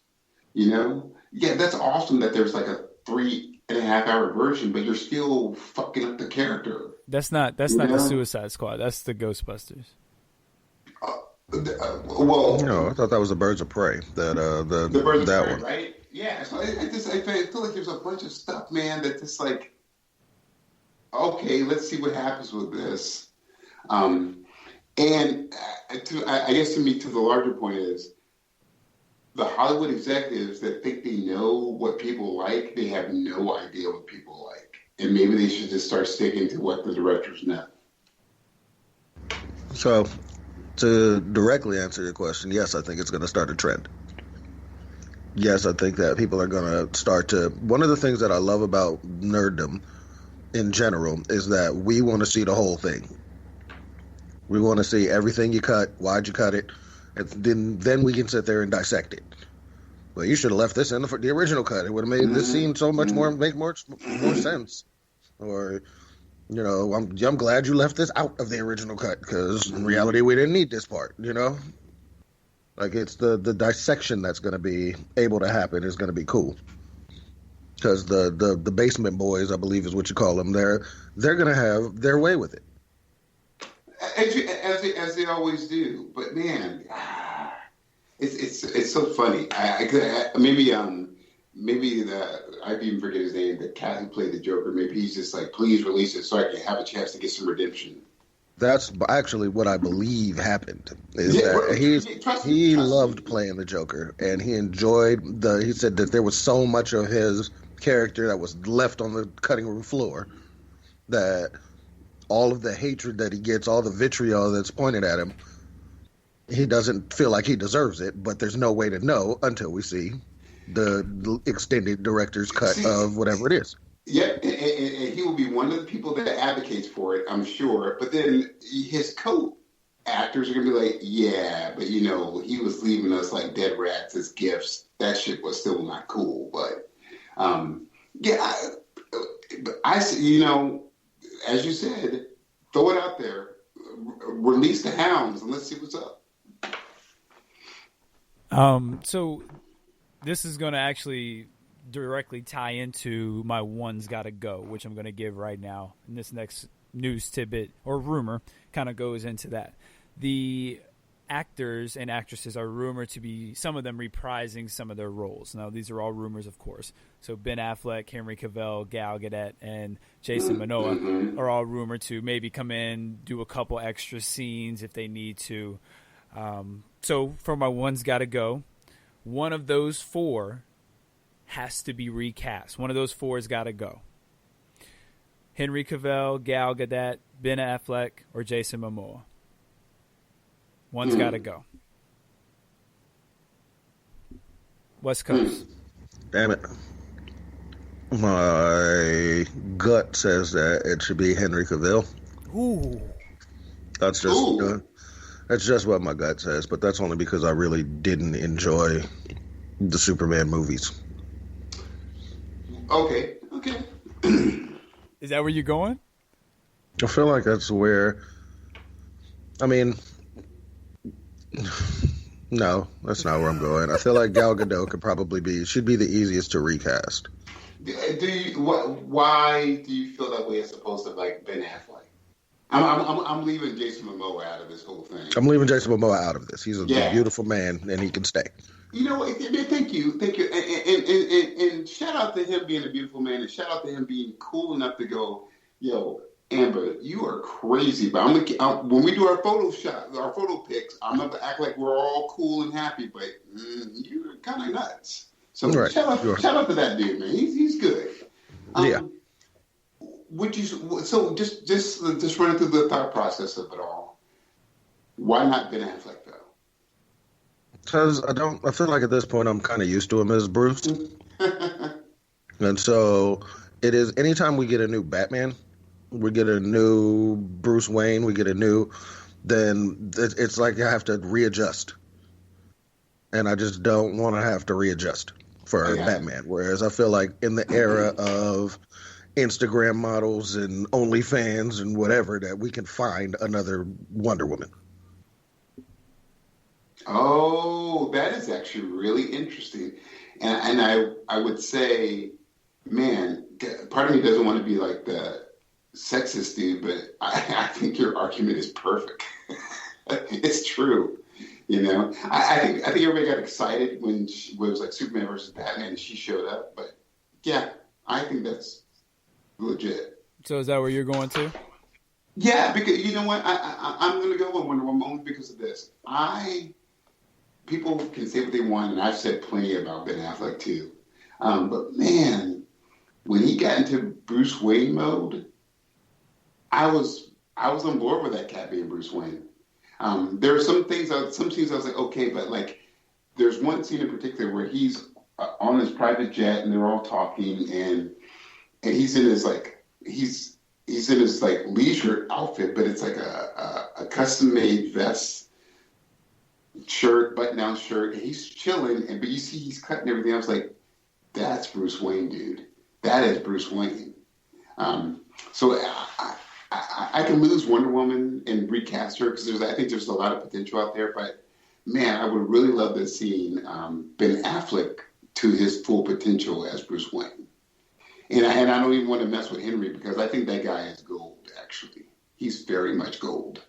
you know. Yeah, that's awesome that there's like a 3.5 hour version, but you're still fucking up the character. That's not the Suicide Squad. That's the Ghostbusters. Well, no, I thought that was the Birds of Prey. The Birds of Prey, one, right? Yeah. So I feel like there's a bunch of stuff, man, that just like, okay, let's see what happens with this. And I guess to me, to the larger point is, the Hollywood executives that think they know what people like, they have no idea what people like. And maybe they should just start sticking to what the directors know. So, to directly answer your question, yes, I think it's going to start a trend. Yes, I think that people are going to start to... One of the things that I love about nerddom in general is that we want to see the whole thing. We want to see everything you cut, why'd you cut it, and then we can sit there and dissect it. Well, you should have left this in the original cut. It would have made this scene so much more sense. Or, you know, I'm glad you left this out of the original cut because in reality we didn't need this part. You know, like it's the dissection that's going to be able to happen is going to be cool. Because the basement boys, I believe is what you call them, they're going to have their way with it. As they always do, but man, it's so funny. Maybe I even forget his name. The cat who played the Joker. Maybe he's just like, please release it so I can have a chance to get some redemption. That's actually what I believe happened. He loved playing the Joker, and he enjoyed He said that there was so much of his character that was left on the cutting room floor that. All of the hatred that he gets, all the vitriol that's pointed at him, he doesn't feel like he deserves it, but there's no way to know until we see the extended director's cut of whatever it is. Yeah, and he will be one of the people that advocates for it, I'm sure. But then his co-actors are going to be like, yeah, but, you know, he was leaving us like dead rats as gifts. That shit was still not cool. But, I you know, as you said, throw it out there, release the hounds, and let's see what's up. So this is going to actually directly tie into my one's got to go, which I'm going to give right now. And this next news tidbit or rumor kind of goes into that. The actors and actresses are rumored to be, some of them reprising some of their roles. Now, these are all rumors, of course. So Ben Affleck, Henry Cavill, Gal Gadot, and Jason Momoa are all rumored to maybe come in, do a couple extra scenes if they need to. So for my one's got to go, one of those four has to be recast. One of those four has got to go. Henry Cavill, Gal Gadot, Ben Affleck, or Jason Momoa. One's got to go. West Coast. Damn it. My gut says that it should be Henry Cavill. Ooh. That's just what my gut says, but that's only because I really didn't enjoy the Superman movies. Okay. Is that where you're going? I feel like that's where... I mean... No, that's not where I'm going. I feel like Gal Gadot should be the easiest to recast. Why do you feel that way as opposed to like Ben Affleck? I'm leaving Jason Momoa out of this whole thing. I'm leaving Jason Momoa out of this. He's a beautiful man, and he can stay. You know, thank you, and shout out to him being a beautiful man, and shout out to him being cool enough to go, yo, Amber, you are crazy, but when we do our photo pics, I'm gonna act like we're all cool and happy, but you're kind of nuts. So right. shout out to that dude, man. He's good. Yeah. Would you? So just running through the thought process of it all. Why not Ben Affleck though? Because I feel like at this point I'm kind of used to him as Bruce, and so it is. Anytime we get a new Batman. We get a new Bruce Wayne, then it's like I have to readjust. And I just don't want to have to readjust for Batman. Whereas I feel like in the era of Instagram models and OnlyFans and whatever, that we can find another Wonder Woman. Oh, that is actually really interesting. And I would say, man, part of me doesn't want to be like the sexist dude, but I think your argument is perfect. It's true, you know. I think everybody got excited when it was like Superman versus Batman and she showed up, but yeah, I think that's legit. So is that where you're going to? Yeah, because you know what, I'm going to go with Wonder Woman only because of this. People can say what they want, and I've said plenty about Ben Affleck too, but man, when he got into Bruce Wayne mode, I was on board with that cat being Bruce Wayne. There are some scenes I was like, okay, but like, there's one scene in particular where he's on his private jet and they're all talking, and he's in his leisure outfit, but it's like a custom made vest, shirt, button down shirt, and he's chilling, but you see he's cutting everything. I was like, that's Bruce Wayne, dude. That is Bruce Wayne. So I can lose Wonder Woman and recast her because I think there's a lot of potential out there. But man, I would really love to see Ben Affleck to his full potential as Bruce Wayne. And I don't even want to mess with Henry because I think that guy is gold. Actually, he's very much gold.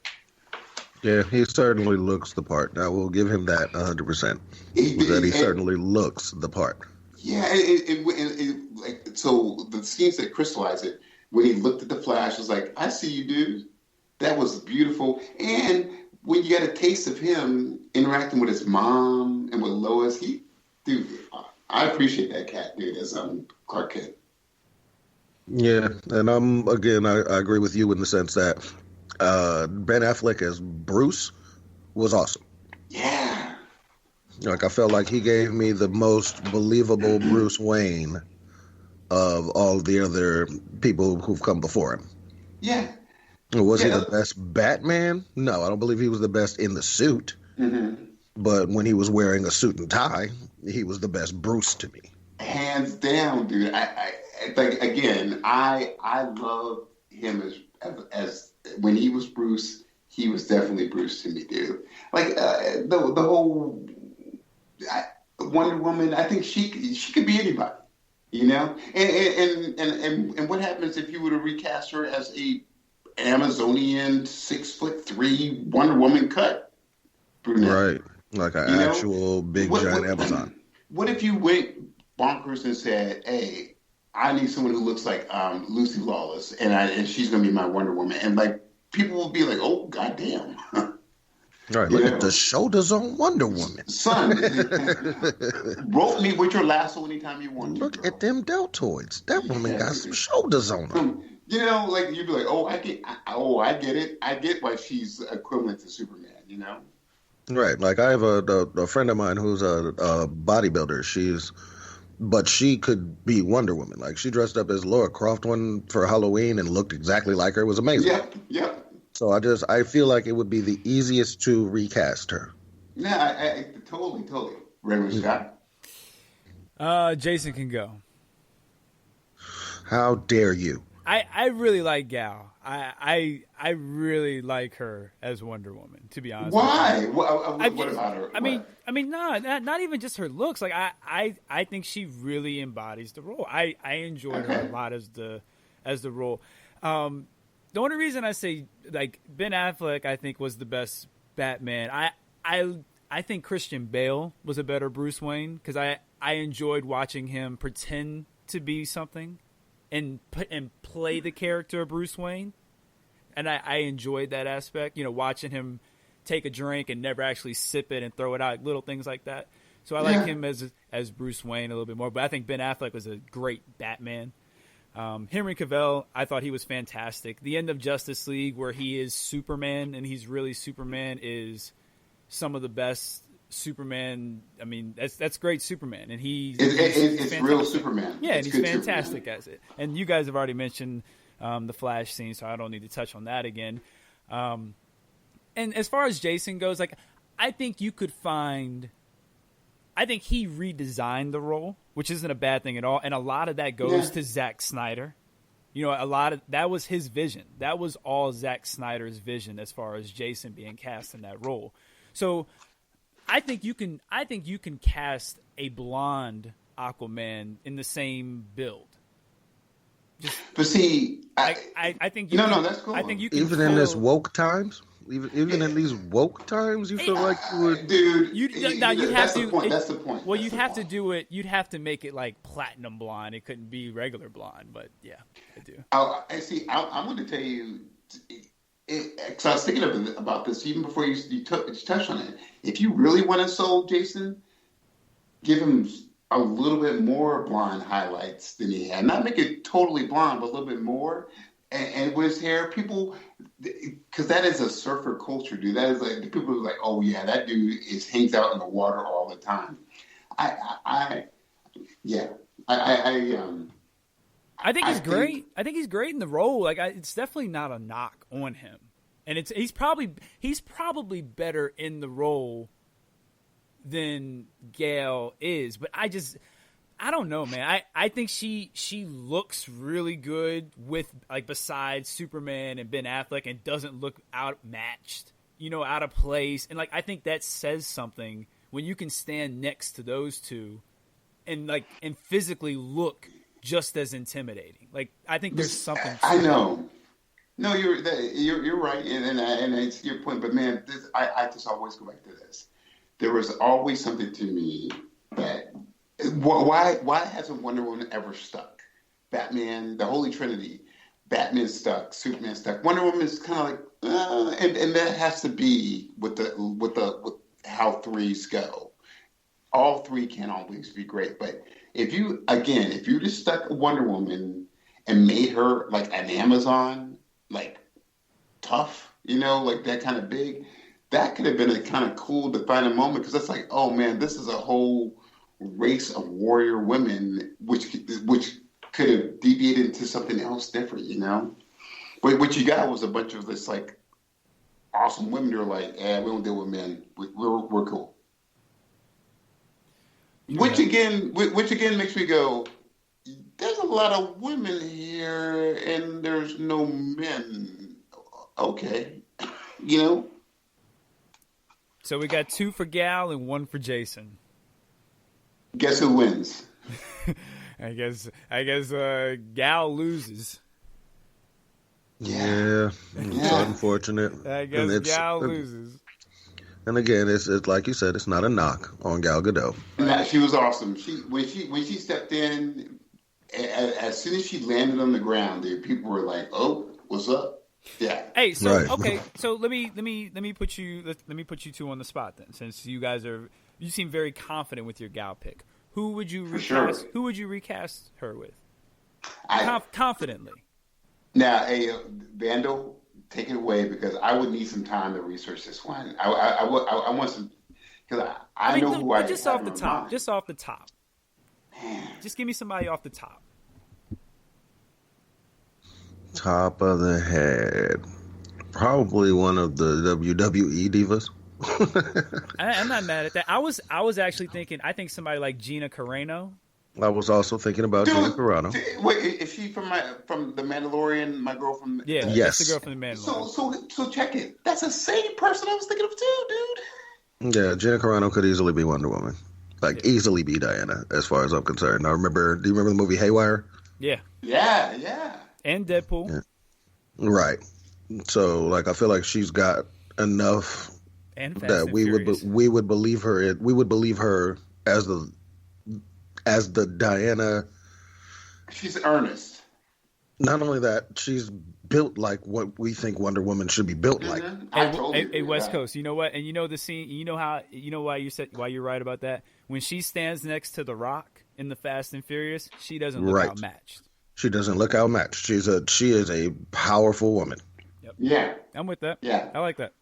Yeah, he certainly looks the part. I will give him that 100%. He certainly looks the part. Yeah, so the scenes that crystallize it. When he looked at the Flash, I was like, I see you, dude. That was beautiful. And when you got a taste of him interacting with his mom and with Lois, I appreciate that cat, dude, as Clark Kent. Yeah, and I agree with you in the sense that Ben Affleck as Bruce was awesome. Yeah. Like, I felt like he gave me the most believable Bruce Wayne of all the other people who've come before him. Yeah. Was he the best Batman? No, I don't believe he was the best in the suit. Mm-hmm. But when he was wearing a suit and tie, he was the best Bruce to me. Hands down, dude. I love him as when he was Bruce. He was definitely Bruce to me, dude. Like the whole Wonder Woman. I think she could be anybody. You know, and what happens if you were to recast her as a Amazonian 6'3" Wonder Woman cut? brunette. Right. Like an You know? actual big giant Amazon. What if you went bonkers and said, "Hey, I need someone who looks like Lucy Lawless, and she's going to be my Wonder Woman," and like people will be like, "Oh, goddamn!" Right. Look at the shoulders on Wonder Woman, son. Rope me with your lasso anytime you want. Look at them deltoids. That woman got some shoulders on her. You know, like you'd be like, "Oh, I get it. I get why she's equivalent to Superman." You know. Right. Like I have a friend of mine who's a bodybuilder. But she could be Wonder Woman. Like she dressed up as Laura Croft one for Halloween and looked exactly like her. It was amazing. Yep. So I feel like it would be the easiest to recast her. Yeah, I totally. Reverend Scott? Jason can go. How dare you? I really like Gal. I really like her as Wonder Woman, to be honest. Why? What about her? I mean, no, not even just her looks. Like I think she really embodies the role. I enjoyed her a lot as the role. The only reason I say like Ben Affleck, I think was the best Batman. I think Christian Bale was a better Bruce Wayne because I enjoyed watching him pretend to be something and play the character of Bruce Wayne. And I enjoyed that aspect, watching him take a drink and never actually sip it and throw it out, little things like that. So I like him as Bruce Wayne a little bit more. But I think Ben Affleck was a great Batman. Henry Cavill, I thought he was fantastic. The end of Justice League where he is Superman and he's really Superman is some of the best Superman. I mean, that's great Superman. And it's real Superman. Yeah, and it's he's fantastic Superman. As it. And you guys have already mentioned the Flash scene, so I don't need to touch on that again. And as far as Jason goes, like I think he redesigned the role, which isn't a bad thing at all. And a lot of that goes to Zack Snyder. A lot of that was his vision. That was all Zack Snyder's vision as far as Jason being cast in that role. So I think you can cast a blonde Aquaman in the same build. But see, I think no, that's cool. I think you can even in this woke times. Even in these woke times, you feel like you would, dude. That's the point. That's the point. Well, you'd have to do it. You'd have to make it like platinum blonde. It couldn't be regular blonde. But yeah, I do. I see. I'm going to tell you. Because I was thinking about this even before you touched on it. If you really want to soul Jason, give him a little bit more blonde highlights than he had. Not make it totally blonde, but a little bit more. And with his hair, people, because that is a surfer culture, dude. That is like the people are like, oh yeah, that dude hangs out in the water all the time. I think he's great. I think he's great in the role. Like it's definitely not a knock on him, and he's probably better in the role than Gal is. But I don't know, man. I think she looks really good with like besides Superman and Ben Affleck and doesn't look outmatched, out of place. And like I think that says something when you can stand next to those two and physically look just as intimidating. Like I think there's something. I know. No, you're right, and it's your point. But man, I just always go back to this. There was always something to me that. Why hasn't Wonder Woman ever stuck? Batman, the Holy Trinity, Batman stuck, Superman stuck. Wonder Woman is kind of like, and that has to be with how threes go. All three can't always be great, but if you just stuck Wonder Woman and made her like an Amazon, like tough, like that kind of big, that could have been a kind of cool defining moment because it's like, oh man, this is a whole race of warrior women, which could have deviated into something else different, But what you got was a bunch of this like awesome women who are like, we don't deal with men. We're cool. Yeah. Which again makes me go, there's a lot of women here and there's no men. Okay, So we got 2 for Gal and 1 for Jason. Guess who wins? I guess Gal loses. Yeah, it's unfortunate. I guess Gal loses. And again, it's like you said, it's not a knock on Gal Gadot. Nah, she was awesome. When she stepped in, as soon as she landed on the ground, people were like, "Oh, what's up?" Yeah. Hey, so Right. okay, so let me put you two on the spot then, since you seem very confident with your gal pick. Who would you recast? Sure. Who would you recast her with? I, Confidently. Now, hey, Vandal, take it away because I would need some time to research this one. I want some because I know who I just have off the in top. mind. Just off the top. Man. Just give me somebody off the top. Top of the head. Probably one of the WWE divas. I'm not mad at that. I was actually thinking. I think somebody like Gina Carano. I was also thinking about Gina Carano. Wait, is she from The Mandalorian? My girl from Yeah, Yes. that's the girl from the Mandalorian. So check it. That's the same person I was thinking of too, dude. Yeah, Gina Carano could easily be Wonder Woman. Like, easily be Diana, as far as I'm concerned. Do you remember the movie Haywire? Yeah. Yeah. And Deadpool. Yeah. Right. So, like, I feel like she's got enough And Fast that and we Furious. would believe her. We would believe her as the Diana. She's earnest. Not only that, she's built like what we think Wonder Woman should be built like. I totally agree Hey, with West that. Coast. You know what? And you know the scene. You know why you're right about that. When she stands next to The Rock in the Fast and Furious, she doesn't look Right. outmatched. She doesn't look outmatched. She is a powerful woman. Yeah. I'm with that. Yeah. I like that.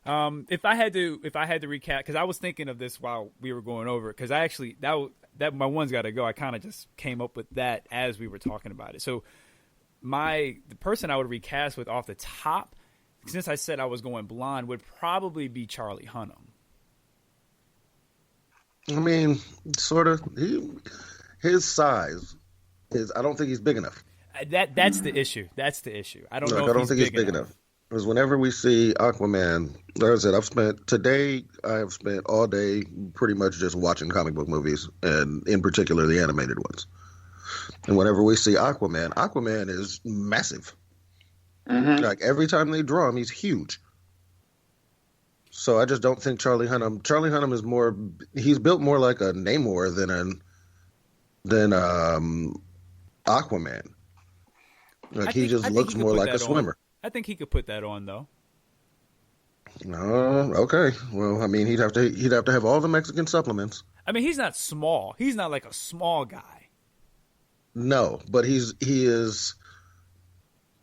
If I had to recap, because I was thinking of this while we were going over it, because I actually that my one's got to go. I kind of just came up with that as we were talking about it. So the person I would recast with off the top, since I said I was going blonde, would probably be Charlie Hunnam. I mean, sort of. His size is. I don't think he's big enough. That's the issue. That's the issue. I don't know. I don't think he's big enough. Because whenever we see Aquaman, like I said, I have spent all day pretty much just watching comic book movies, and in particular the animated ones. And whenever we see Aquaman is massive. Mm-hmm. Like every time they draw him, he's huge. So I just don't think Charlie Hunnam is more. He's built more like a Namor than Aquaman. Like he just looks more like a swimmer. I think he could put that on though. Okay. Well, I mean, he'd have to have all the Mexican supplements. I mean, he's not small. He's not like a small guy. No, but he is.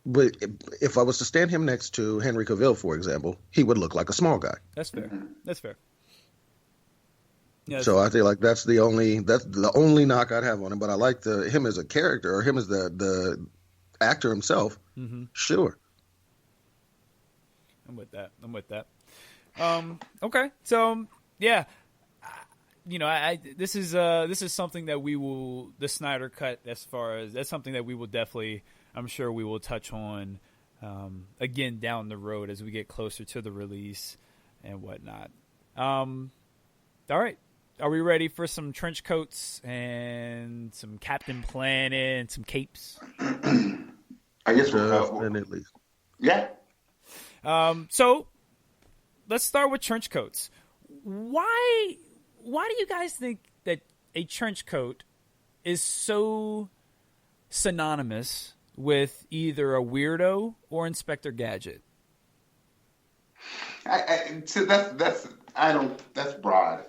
But if I was to stand him next to Henry Cavill, for example, he would look like a small guy. That's fair. That's fair. Yeah, So I feel like that's the only knock I'd have on him. But I like him as a character, or him as the actor himself. Mm-hmm. Sure. I'm with that. Okay. So yeah, this is something that the Snyder cut, as far as that's something that we will definitely, I'm sure we will touch on again down the road as we get closer to the release and whatnot. All right. Are we ready for some trench coats and some Captain Planet and some capes? I guess Definitely. Yeah. So let's start with trench coats. Why do you guys think that a trench coat is so synonymous with either a weirdo or Inspector Gadget? So that's broad.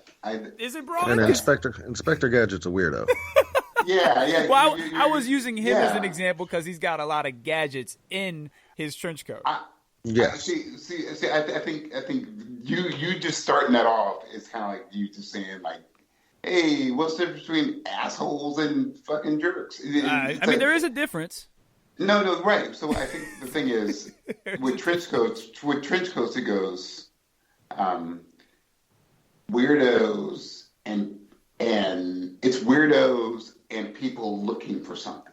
Is it broad? And Inspector Gadget's a weirdo. Yeah. Well, I was using him as an example because he's got a lot of gadgets in his trench coat. Yes. I think you just starting that off is kind of like you just saying like, hey, what's the difference between assholes and fucking jerks? I mean, there is a difference. No, right. So I think the thing is with trench coats, it goes weirdos and it's weirdos and people looking for something.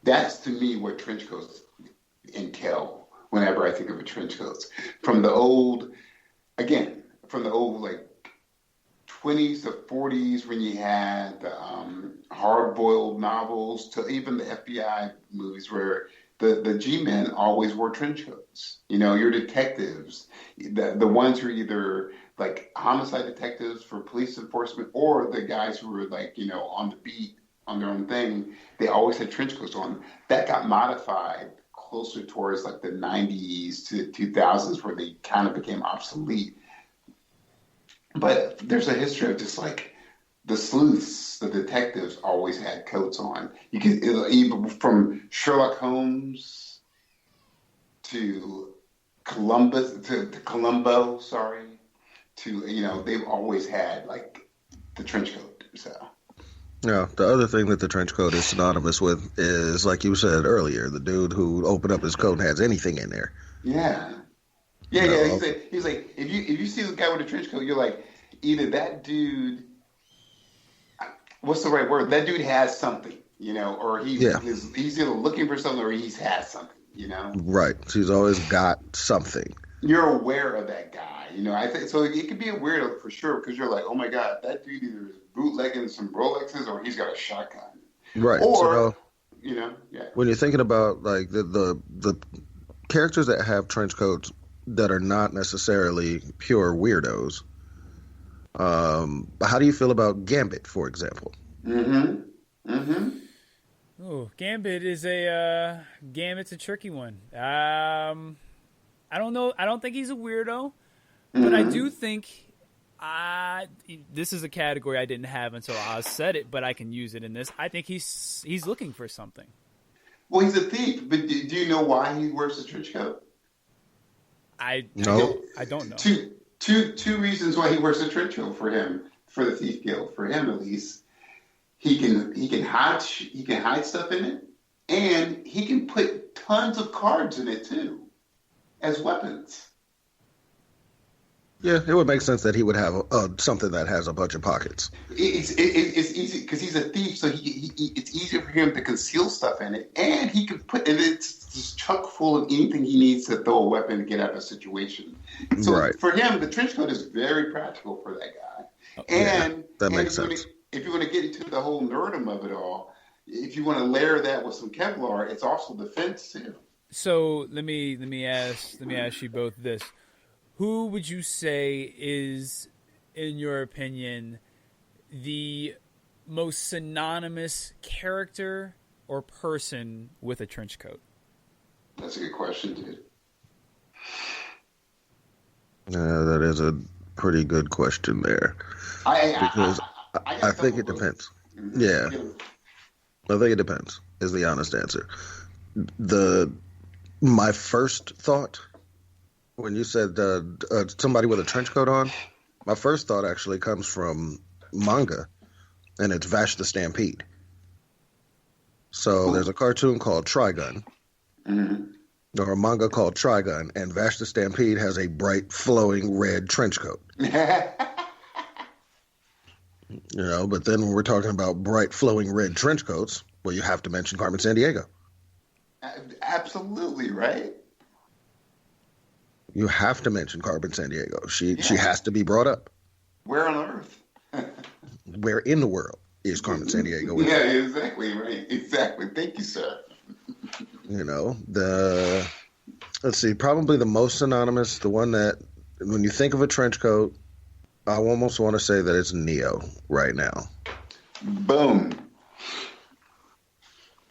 That's to me what trench coats entail whenever I think of a trench coats. From the old like 20s to 40s when you had the hard-boiled novels to even the FBI movies where the G-men always wore trench coats. You know, your detectives, the ones who are either like homicide detectives for police enforcement or the guys who were like, you know, on the beat on their own thing, they always had trench coats on. That got modified closer towards like the 90s to the 2000s where they kind of became obsolete. But there's a history of just like the sleuths, the detectives always had coats on. You can even from Sherlock Holmes to Columbo, sorry, to, you know, they've always had like the trench coat. So Yeah, the other thing that the trench coat is synonymous with is, like you said earlier, the dude who opened up his coat and has anything in there. yeah. Yeah, No. yeah. He's like, if you see the guy with a trench coat, you're like, either that dude, what's the right word? That dude has something, you know, or he's either looking for something or he's has something, you know. Right. He's always got something. You're aware of that guy, you know. I think so. It could be a weirdo for sure because you're like, oh my god, that dude either is bootlegging some Rolexes or he's got a shotgun, Right. or So you know, yeah. when you're thinking about like the characters that have trench coats that are not necessarily pure weirdos, how do you feel about Gambit, for example? Oh, Gambit is Gambit's a tricky one. I don't know. I don't think he's a weirdo, but I do think this is a category I didn't have until Oz said it, but I can use it in this. I think he's looking for something. Well, he's a thief, but do you know why he wears a trench coat? I don't know. Two reasons why he wears a trench coat for the thief guild, for him at least. He can hide stuff in it, and he can put tons of cards in it too, as weapons. Yeah, it would make sense that he would have something that has a bunch of pockets. It's easy because he's a thief, so it's easier for him to conceal stuff in it, and he can put and it's just chock full of anything he needs to throw a weapon to get out of a situation. So for him, the trench coat is very practical for that guy. And that makes sense. If you want to get into the whole nerdum of it all, if you want to layer that with some Kevlar, it's also defense too. So let me ask you both this. Who would you say is, in your opinion, the most synonymous character or person with a trench coat? That's a good question, dude. That is a pretty good question there. I think it depends. Yeah. I think it depends, is the honest answer. My first thought, when you said somebody with a trench coat on, my first thought actually comes from manga, and it's Vash the Stampede. So there's a cartoon called Trigun, or a manga called Trigun, and Vash the Stampede has a bright, flowing red trench coat. You know, but then when we're talking about bright, flowing red trench coats, well, you have to mention Carmen Sandiego. Absolutely, right? You have to mention Carmen Sandiego. She has to be brought up. Where on earth? Where in the world is Carmen Sandiego? Yeah, exactly, right. Exactly. Thank you, sir. You know, let's see, probably the most synonymous, the one that, when you think of a trench coat, I almost want to say that it's Neo right now. Boom.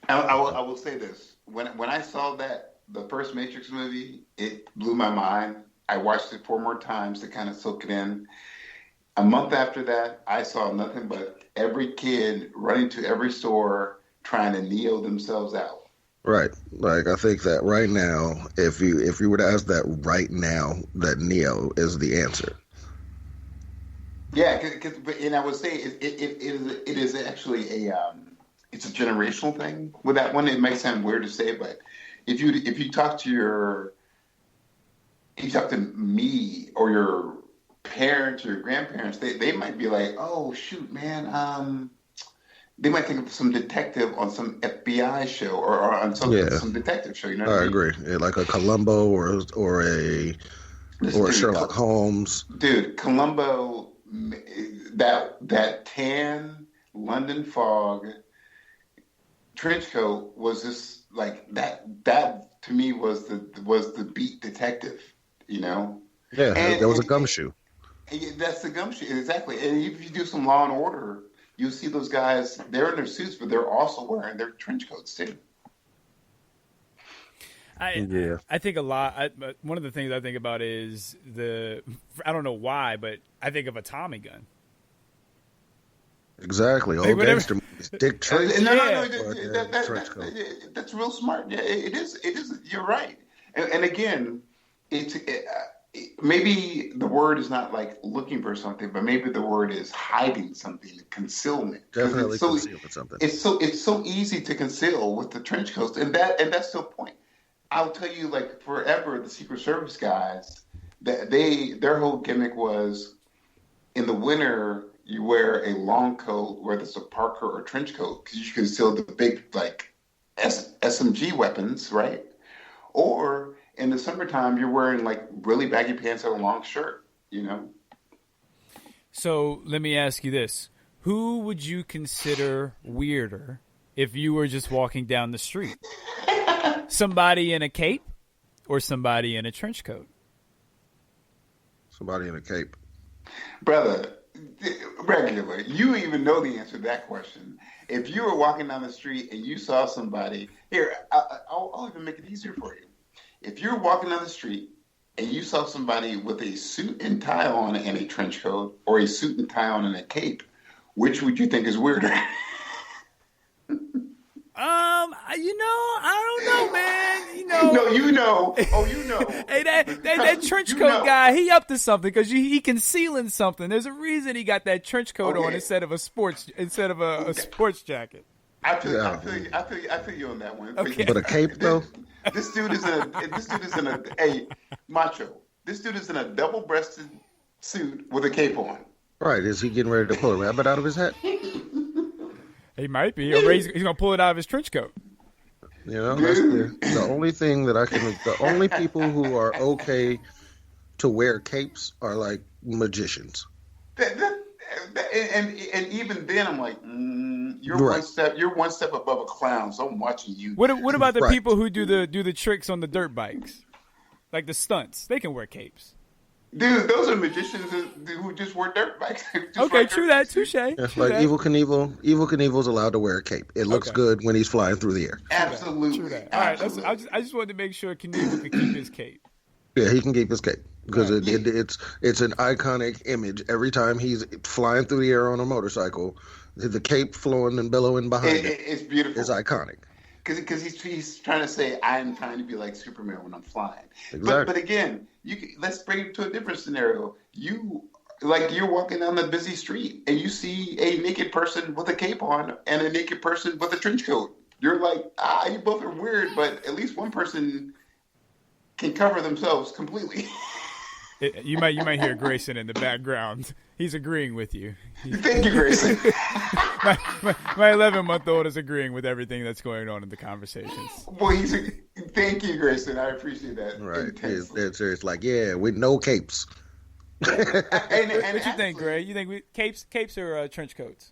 I will say this. When I saw the first Matrix movie, it blew my mind. I watched it 4 more times to kind of soak it in. A month after that, I saw nothing but every kid running to every store trying to Neo themselves out. Right. Like, I think that right now, if you were to ask that right now, that Neo is the answer. Yeah, and I would say it is actually it's a generational thing with that one. It might sound weird to say, but if you talk to me or your parents or your grandparents, they might be like, oh shoot, man, they might think of some detective on some FBI show or on some detective show. You know what I mean? Agree. Yeah, like a Columbo or a Sherlock Holmes. Dude, Columbo, that tan London fog trench coat was this like that to me was the beat detective, you know. Yeah, that was a gumshoe. And that's the gumshoe, exactly. And if you do some Law and Order, you'll see those guys. They're in their suits, but they're also wearing their trench coats too. I think a lot. One of the things I think about is I don't know why, but I think of a Tommy gun. Exactly. Old gangster movies. Dick Tracy. No. That's real smart. Yeah, it is. You're right. And again, maybe the word is not like looking for something, but maybe the word is hiding something, concealment. Definitely concealing something. It's so easy to conceal with the trench coats, and that's the point. I'll tell you, like forever, the Secret Service guys, their whole gimmick was in the winter you wear a long coat, whether it's a parka or a trench coat, because you can conceal the big like SMG weapons, right? Or in the summertime, you're wearing like really baggy pants and a long shirt, you know? So let me ask you this. Who would you consider weirder if you were just walking down the street? Somebody in a cape or somebody in a trench coat? Somebody in a cape. Brother, regular, you even know the answer to that question. If you were walking down the street and you saw somebody, here, I'll even make it easier for you. If you're walking down the street and you saw somebody with a suit and tie on and a trench coat, or a suit and tie on and a cape, which would you think is weirder? I don't know, man. You know. No, you know. Oh, you know. Hey, that trench coat guy, he up to something because he concealing something. There's a reason he got that trench coat on instead of a sports jacket. I feel you on that one. Okay. But a cape though. This dude is in a macho. This dude is in a double-breasted suit with a cape on. Right? Is he getting ready to pull a rabbit out of his hat? He might be, or he's gonna pull it out of his trench coat. You know, that's the only thing that the only people who are okay to wear capes are like magicians. And even then, I'm like, you're right. You're one step above a clown, so I'm watching you. What about the Right. people who do the tricks on the dirt bikes, like the stunts? They can wear capes. Dude, those are magicians who just wear dirt bikes. Okay, true that. Touche. Evil Knievel's allowed to wear a cape. It looks good when he's flying through the air. Absolutely. True that. All right, I just wanted to make sure Knievel could keep his cape. Yeah, he can keep his cape because it's an iconic image. Every time he's flying through the air on a motorcycle, the cape flowing and billowing behind it's beautiful. It's iconic. Because he's trying to say, I'm trying to be like Superman when I'm flying. Exactly. But again, let's bring it to a different scenario. You're walking down the busy street and you see a naked person with a cape on and a naked person with a trench coat. You're like, you both are weird, but at least one person can cover themselves completely. You might hear Grayson in the background. He's agreeing with you. Thank you, Grayson. my 11-month-old is agreeing with everything that's going on in the conversations. Well, thank you, Grayson. I appreciate that. Right. It's serious. Like, yeah, with no capes. and What you think, Gray? You think capes or trench coats?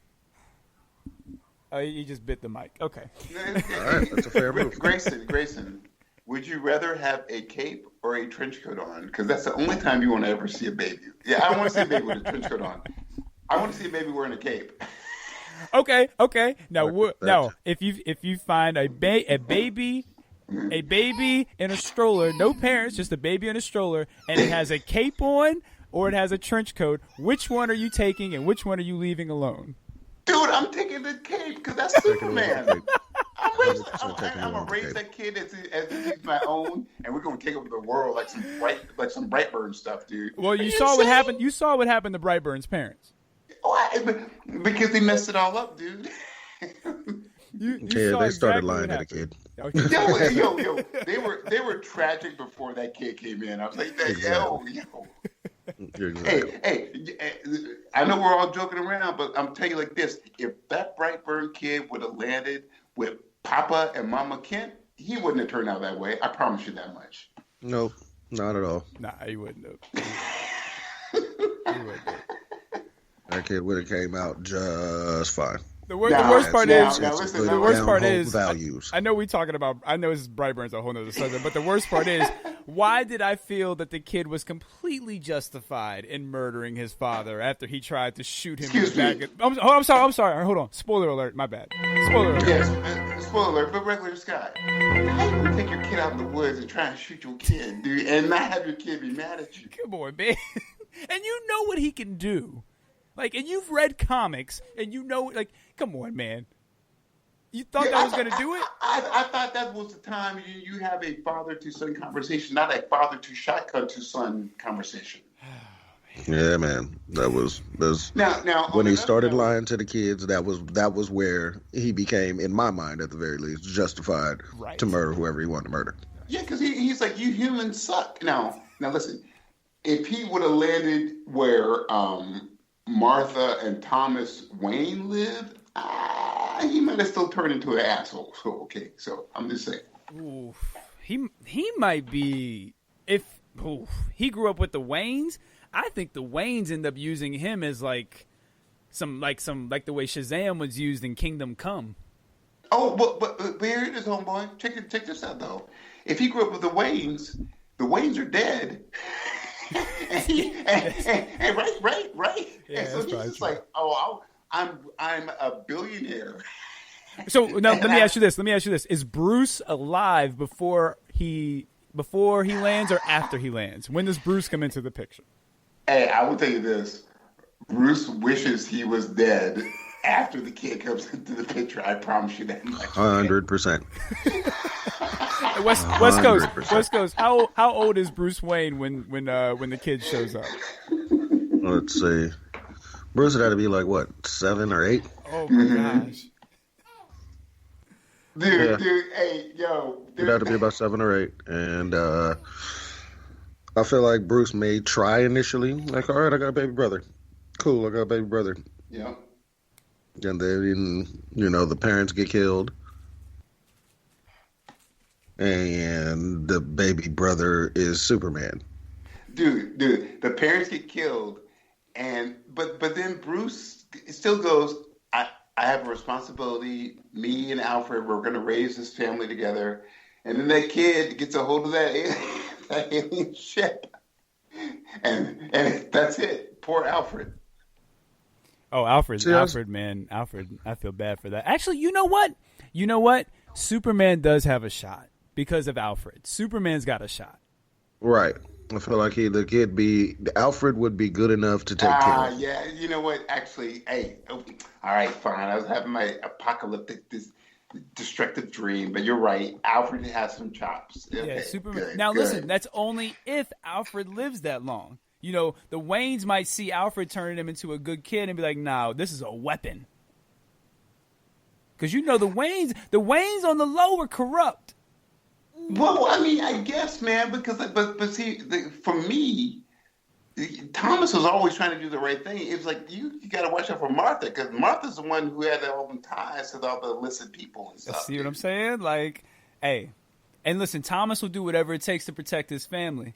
Oh, you just bit the mic. Okay. All right, that's a fair move. Grayson, would you rather have a cape or a trench coat on? Because that's the only time you want to ever see a baby. Yeah, I want to see a baby with a trench coat on. I want to see a baby wearing a cape. Okay. Now, if you find a baby in a stroller, no parents, just a baby in a stroller, and it has a cape on or it has a trench coat, which one are you taking and which one are you leaving alone? Dude, I'm taking the cape because that's Superman. I'm gonna raise that kid as he's my own, and we're gonna take over the world like some Brightburn stuff, dude. Well, you saw what happened. You saw what happened to Brightburn's parents. Because they messed it all up, dude. They started lying to the kid. Yo, they were tragic before that kid came in. I was like, yo. Exactly. Hey, I know we're all joking around, but I'm telling you like this: if that Brightburn kid would have landed with Papa and Mama Kent, he wouldn't have turned out that way. I promise you that much. No, not at all. Nah, he wouldn't have. That kid would have came out just fine. The worst part is the worst part is values. I know we talking about. I know this is Brightburn's a whole nother subject, but the worst part is why did I feel that the kid was completely justified in murdering his father after he tried to shoot him in the back? I'm sorry. Hold on. Spoiler alert. My bad. Spoiler alert. Yes, spoiler alert. But regular Scott, how you gonna take your kid out of the woods and try and shoot your kid, dude, and not have your kid be mad at you? Come on, man. And you know what he can do. Like, and you've read comics, and you know, like, come on, man. You thought that was going to do it? I thought that was the time you have a father-to-son conversation, not a father-to-shotgun-to-son conversation. Yeah, man. That was now when he started lying to the kids. That was where he became, in my mind, at the very least, justified to murder whoever he wanted to murder. Yeah, because he's like, you humans suck. Now listen, if he would have landed where Martha and Thomas Wayne lived, he might have still turned into an asshole. So okay, so I'm just saying. Oof. He might be if he grew up with the Waynes. I think the Waynes end up using him as like the way Shazam was used in Kingdom Come. Oh, but here it is, homeboy. Check this out though. If he grew up with the Waynes are dead. and right. Yeah, and so he's just like, I'm a billionaire. So now let me ask you this. Is Bruce alive before he lands or after he lands? When does Bruce come into the picture? Hey, I will tell you this. Bruce wishes he was dead after the kid comes into the picture. I promise you that much. 100%. West Coast. How old is Bruce Wayne when the kid shows up? Let's see. Bruce would have to be like what, 7 or 8? Oh my gosh. Dude, hey, yo. It'd have to be about 7 or 8, and I feel like Bruce may try initially, like, all right, I got a baby brother. Cool, I got a baby brother. Yeah. And then, the parents get killed. And the baby brother is Superman. Dude, the parents get killed, but then Bruce still goes, I have a responsibility. Me and Alfred, we're going to raise this family together. And then that kid gets a hold of that alien ship. And that's it. Poor Alfred. Oh, Alfred, man. Alfred, I feel bad for that. Actually, you know what? Superman does have a shot because of Alfred. Superman's got a shot. Right. I feel like Alfred would be good enough to take care of. Yeah, you know what? Actually, hey, all right, fine. I was having my apocalyptic, destructive dream, but you're right. Alfred has some chops. Okay, yeah, Superman. Good, now, good. Listen, that's only if Alfred lives that long. The Waynes might see Alfred turning him into a good kid and be like, "No, this is a weapon." Because the Waynes on the low were corrupt. Well, I mean, I guess, man, because but see, for me, Thomas was always trying to do the right thing. It was like you got to watch out for Martha because Martha's the one who had all the ties to all the illicit people and stuff. See what I'm saying? Like, hey, and listen, Thomas will do whatever it takes to protect his family.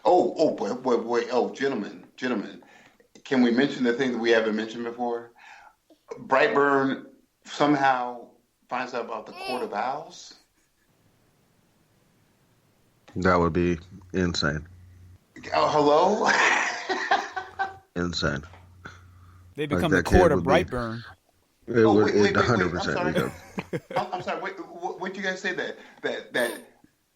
Wait, gentlemen, can we mention the thing that we haven't mentioned before? Brightburn somehow finds out about the Court of Owls. That would be insane. Oh, hello? Insane. They become the Court of Brightburn. It would 100%. I'm sorry. Wait, what you guys say that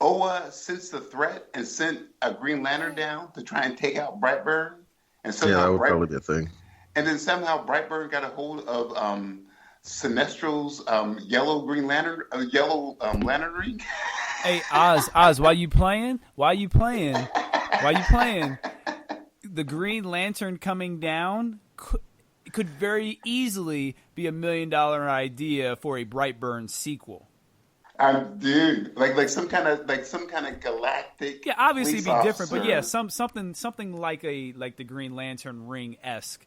Oa sensed the threat and sent a Green Lantern down to try and take out Brightburn? And somehow that would probably be a thing. And then somehow Brightburn got a hold of Sinestro's yellow Green Lantern, yellow lantern ring. Hey, Oz, why you playing? The Green Lantern coming down could very easily be $1 million idea for a Brightburn sequel. Dude, like some kind of galactic. Yeah, obviously it'd be different, but yeah, something like the Green Lantern ring-esque.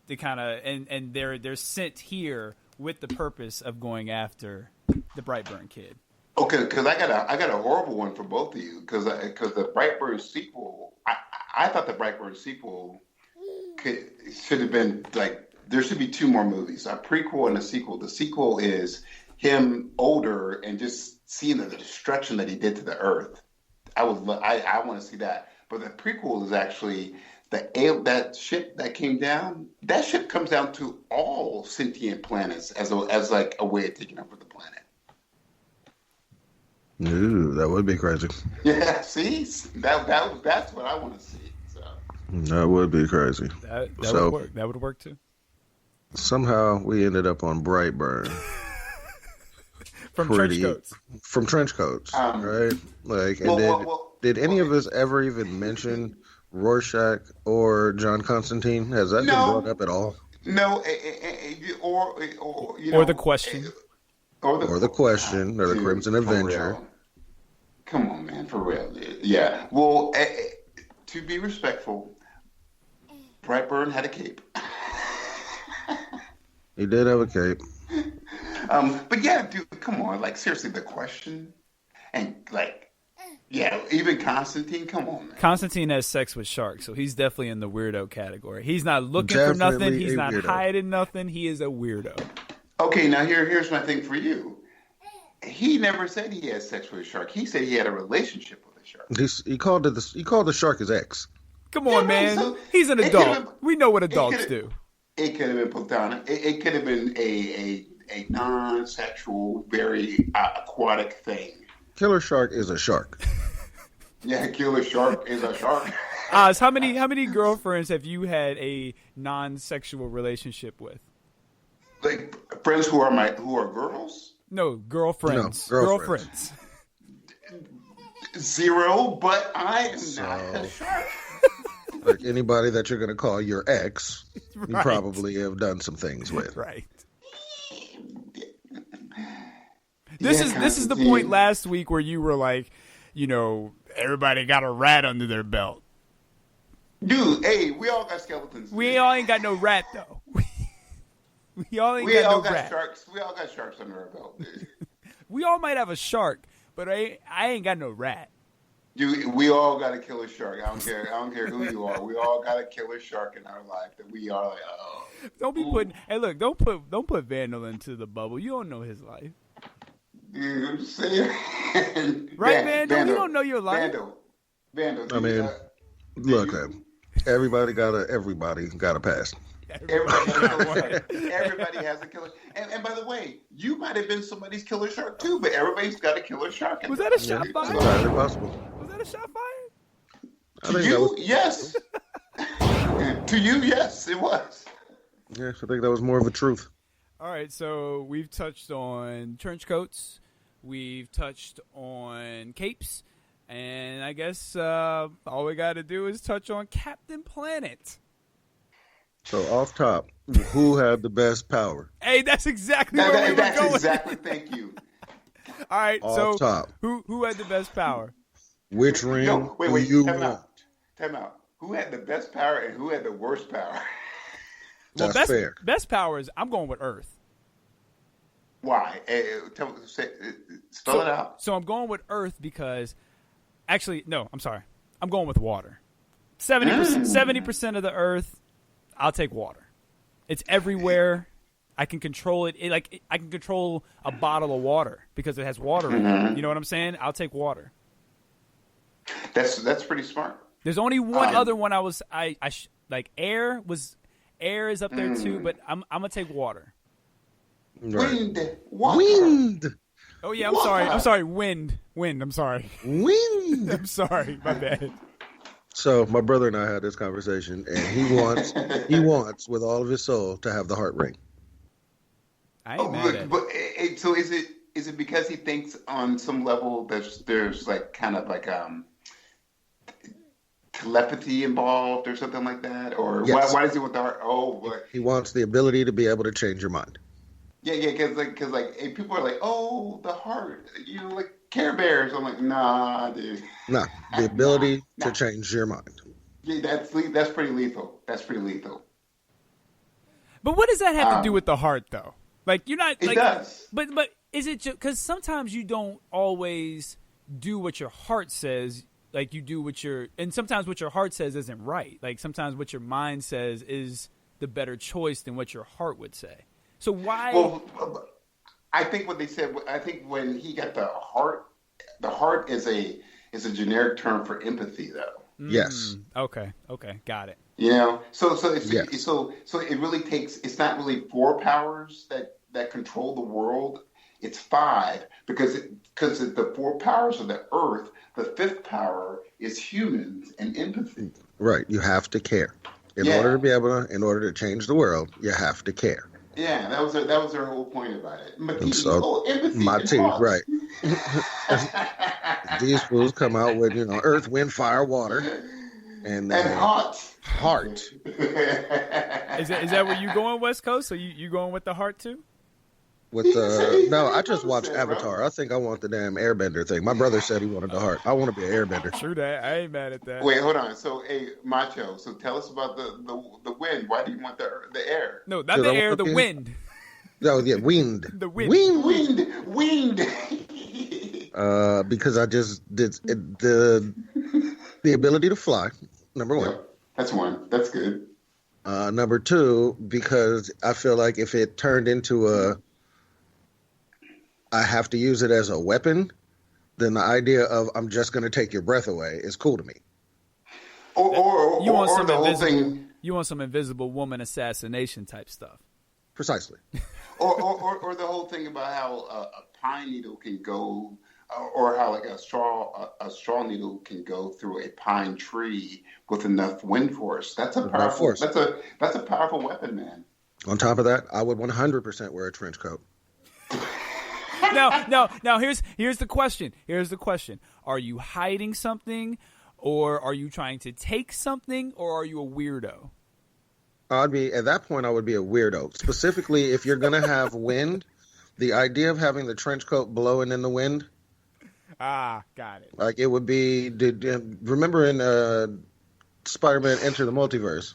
To kind of and they're sent here with the purpose of going after the Brightburn kid. Okay, because I got a horrible one for both of you because the Brightburn sequel, I thought the Brightburn sequel should have been like there should be 2 more movies, a prequel and a sequel. The sequel is him older and just seeing the destruction that he did to the Earth. I want to see that. But the prequel is actually that ship that came down. That ship comes down to all sentient planets as like a way of taking over the planet. Ooh, that would be crazy. Yeah, see, that's what I want to see. So That would be crazy. That would work. That would work too. Somehow we ended up on Brightburn. From trench coats. From trench coats, right? Like, and did any of us ever even mention Rorschach or John Constantine? Has that been brought up at all? No, or the question. Or the question, or the Crimson Avenger. Come on, man, for real. Yeah. Well, to be respectful, Brightburn had a cape. He did have a cape. But yeah, dude, come on. Like, seriously, the question. And, like, yeah, even Constantine, come on, man. Constantine has sex with sharks, so he's definitely in the weirdo category. He's not looking for nothing. He's not hiding nothing. He is a weirdo. Okay, now here's my thing for you. He never said he had sex with a shark. He said he had a relationship with a shark. He called the shark his ex. Come on, man. So he's an adult. We know what adults do. It could have been platonic. It could have been a non-sexual, very aquatic thing. Killer shark is a shark. Yeah, killer shark is a shark. Oz, how many girlfriends have you had a non-sexual relationship with? Like friends who are girls? No, girlfriends. No, girlfriends. 0, but I am not a shark. Like anybody that you're going to call your ex, right. You probably have done some things with. Right. This is the point last week where you were like, everybody got a rat under their belt. Dude, hey, we all got skeletons. We all ain't got no rat though. We all got sharks. We all got sharks under our belt, dude. We all might have a shark, but I ain't got no rat. Dude, we all got a killer shark. I don't care who you are. We all got a killer shark in our life that we are like, oh. Don't be putting. Hey, look, don't put Vandal into the bubble. You don't know his life. Dude, I'm just saying. Right, Vandal? You don't know your life. Vandal. I mean, look, everybody got a pass. Everybody has a killer. And by the way, you might have been somebody's killer shark too, but everybody's got a killer shark. Was that a shot fired? It's entirely possible. Was that a shot fired? To you, yes. To you, yes, it was. Yeah, I think that was more of a truth. All right, so we've touched on trench coats, we've touched on capes, and I guess all we got to do is touch on Captain Planet. So off top, who had the best power? Hey, that's exactly where we were going. Exactly. Thank you. All right, off top. Who had the best power? Which ring? No, wait. You Time want? out. Who had the best power and who had the worst power? Well, That's fair. Best power is I'm going with Earth. Why? Spell it out. So I'm going with Earth because, actually, no, I'm sorry. I'm going with water. 70% of the Earth. I'll take water. It's everywhere. I can control it. I can control a bottle of water because it has water in it. You know what I'm saying? I'll take water. That's pretty smart. There's only one other one like air is up there too, but I'm gonna take water. Right. Wind. Oh yeah, I'm sorry. Wind. I'm sorry. Wind. I'm sorry. My bad. So my brother and I had this conversation, and he wants with all of his soul to have the heart ring. I ain't mad at it. But so is it because he thinks on some level there's like kind of like telepathy involved or something like that, or yes. why does he want the heart? Oh, but he wants the ability to be able to change your mind. Yeah, because people are like, oh, the heart, like Care Bears. I'm like, nah, dude. Nah, the ability to change your mind. Yeah, that's pretty lethal. But what does that have to do with the heart, though? Like, you're not. It does. But is it just because sometimes you don't always do what your heart says? Like you do and sometimes what your heart says isn't right. Like sometimes what your mind says is the better choice than what your heart would say. So why? Well, I think what they said. I think when he got the heart is a generic term for empathy, though. Yes. Okay. Got it. You know, so it's, Yes. so it really takes. It's not really 4 powers that control the world. It's 5 because the 4 powers of the earth. The 5th power is humans and empathy. Right. You have to care. In order to change the world, you have to care. Yeah, that was their whole point about it. And so, empathy, right. These fools come out with, earth, wind, fire, water, and heart. Is that where you going, West Coast? So you going with the heart too? No, I just watched Avatar. I think I want the damn airbender thing. My brother said he wanted the heart. I want to be an airbender. True that. I ain't mad at that. Wait, hold on. So, Macho. So, tell us about the wind. Why do you want the air? No, not the air. The wind. No, yeah, wind. The wind. Wind. Because I just did the ability to fly. Number 1. That's 1. That's good. Number 2, because I feel like if it turned into I have to use it as a weapon, then the idea of I'm just going to take your breath away is cool to me. Or you want some the whole invisible, thing. You want some invisible woman assassination type stuff. Precisely. or the whole thing about how a pine needle can go, or how like a straw needle can go through a pine tree with enough wind force. That's a powerful. That's a powerful weapon, man. On top of that, I would 100% wear a trench coat. Now here's the question. Are you hiding something, or are you trying to take something, or are you a weirdo? At that point I would be a weirdo. Specifically, if you're gonna have wind, the idea of having the trench coat blowing in the wind. Ah, got it. Like it would be. Remember in Spider-Man: Enter the Multiverse,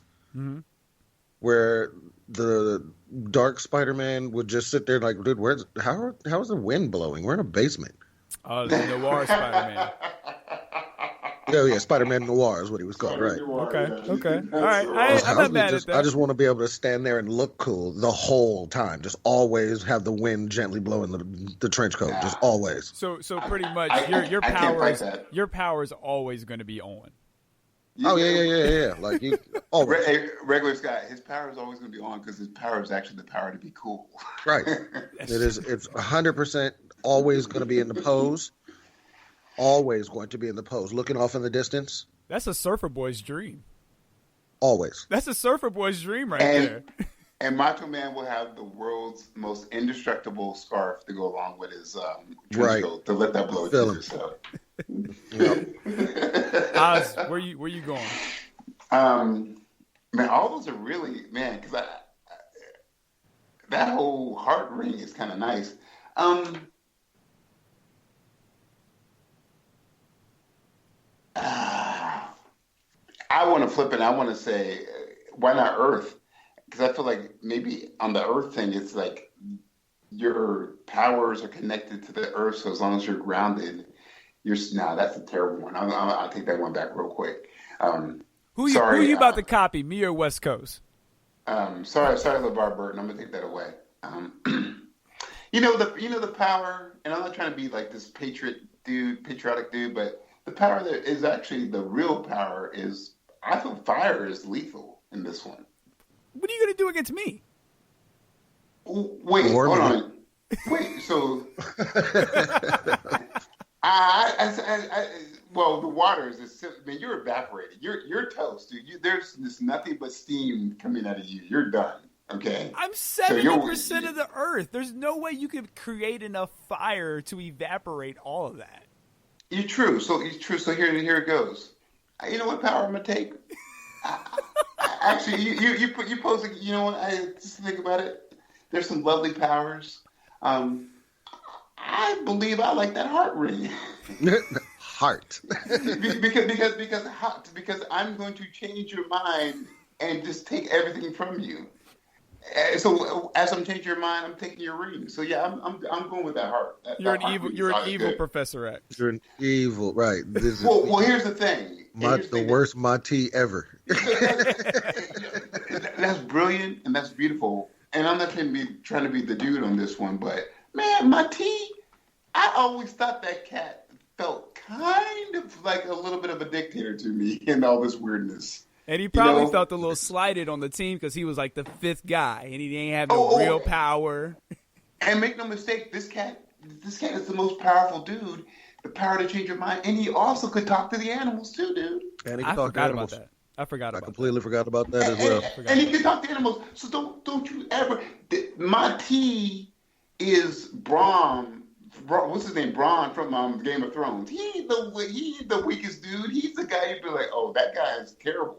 where the Dark Spider-Man would just sit there like, dude, how is the wind blowing? We're in a basement. Oh, the noir Spider-Man. Yeah, Spider-Man Noir is what he was called, right? Okay. All right, I'm not mad at that. I just want to be able to stand there and look cool the whole time. Just always have the wind gently blowing the trench coat. Just always. So pretty much your power is always going to be on. Yeah. Like you always. Regular Scott, his power is always going to be on because his power is actually the power to be cool. Right. It's 100% always going to be in the pose. Always going to be in the pose, looking off in the distance. That's a surfer boy's dream. Always. That's a surfer boy's dream there. And Macho Man will have the world's most indestructible scarf to go along with his trench coat to let that blow through yourself. Oz, where you going? Man, all those are really, because that whole heart ring is kind of nice. I want to flip it. I want to say, why not Earth? Because I feel like maybe on the Earth thing, it's like your powers are connected to the Earth. So as long as you're grounded, that's a terrible one. I'll take that one back real quick. Who you about to copy, me or West Coast? Sorry, LeVar Burton. I'm gonna take that away. The power, and I'm not trying to be like this patriotic dude, but the power that is actually the real power is, I feel fire is lethal in this one. What are you going to do against me? Wait, hold on. Wait, so well, the water is man, you're evaporated. You're toast, dude. There's nothing but steam coming out of you. You're done. Okay. I'm 70% of the Earth. There's no way you could create enough fire to evaporate all of that. You're true. So here it goes. You know what power I'm gonna take? Actually, you pose. You know what? I just think about it. There's some lovely powers. I believe I like that heart ring. Heart. because I'm going to change your mind and just take everything from you. So as I'm changing your mind, I'm taking your ring. So yeah, I'm going with that heart. You're an evil Professor X. You're an evil, right? Well, here's the thing. The worst Mati ever. that's brilliant and that's beautiful. And I'm not trying to be the dude on this one, but man, I always thought that cat felt kind of like a little bit of a dictator to me and all this weirdness. And he probably felt a little slighted on the team because he was like the fifth guy and he didn't have no real power. And make no mistake, this cat is the most powerful dude. The power to change your mind, and he also could talk to the animals too, dude. And he could talk to animals. I completely forgot about that as well. And he can talk to animals. So don't you ever. My T is Bronn. What's his name? Bronn from Game of Thrones. He's the weakest dude. He's the guy you'd be like, oh, that guy is terrible.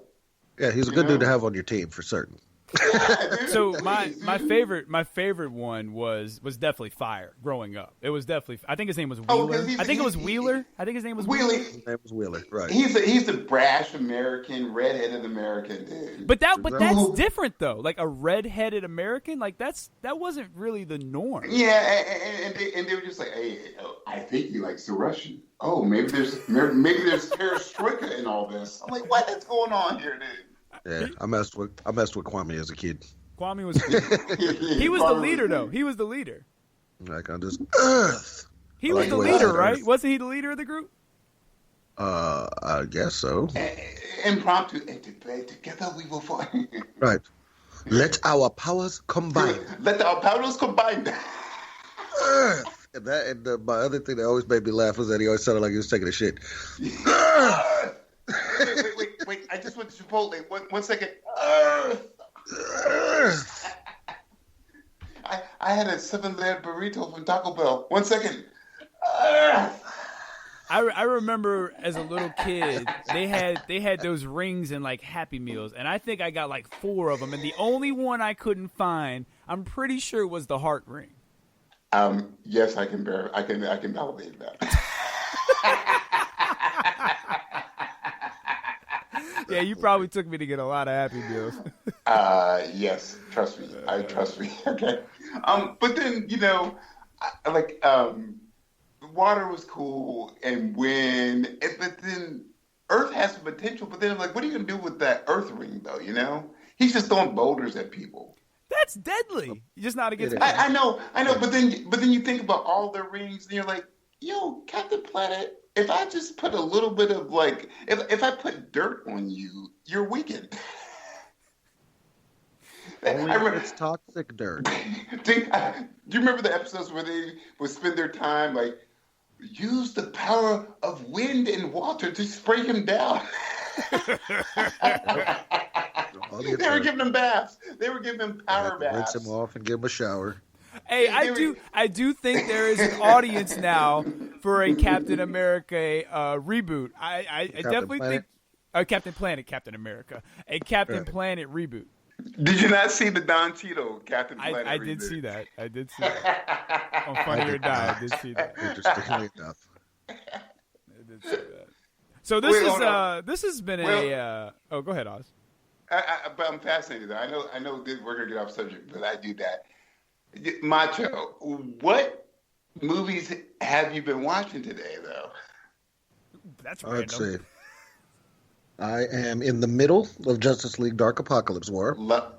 Yeah, he's a good dude to have on your team for certain. Yeah, dude, so my favorite one was definitely Fire growing up. It was definitely, I think his name was Wheeler. I think his name was Wheeler. His name was Wheeler, right. He's a brash American, redheaded American dude. But that's different though. Like a redheaded American, like that wasn't really the norm. Yeah, and they were just like, hey, I think he likes the Russian. Oh, maybe there's perestroika in all this. I'm like, what is going on here, dude? Yeah, I messed with Kwame as a kid. Kwame was he was the leader though. He was the leader. Like on this earth. He was the leader, right? Wasn't he the leader of the group? I guess so. Impromptu, and together we will fight. Right. Let our powers combine. Let our powers combine. Earth. And my other thing that always made me laugh was that he always sounded like he was taking a shit. Wait! I just went to Chipotle. One second. I had a 7-layer burrito from Taco Bell. 1 second. I remember as a little kid, they had those rings in like Happy Meals, and I think I got like 4 of them, and the only one I couldn't find, I'm pretty sure, was the heart ring. Yes, I can validate that. Yeah, you probably took me to get a lot of Happy Meals. Yes, trust me. Trust me. Okay. But then, water was cool and wind, but then Earth has some potential. But then I'm like, what are you gonna do with that Earth ring, though? He's just throwing boulders at people. That's deadly. You're just not against. I know. But then you think about all the rings, and you're like, yo, Captain Planet. If I just put a little bit of if I put dirt on you, you're weakened. It's toxic dirt. Do you remember the episodes where they would spend their time use the power of wind and water to spray him down? They were giving him baths. They were giving him power baths. Rinse him off and give him a shower. Hey, I do think there is an audience now for a Captain America reboot. I definitely think Captain Planet, Captain America, a Captain Planet reboot. Did you not see the Don Cheadle Captain Planet? I did see that. On Funny or Die, I did see that. Interestingly enough. I did see that. So this has been a. Go ahead, Oz. But I'm fascinated. I know we're gonna get off subject, but I do that. Macho, what movies have you been watching today, though? That's random. Let's see. I am in the middle of Justice League Dark Apocalypse War.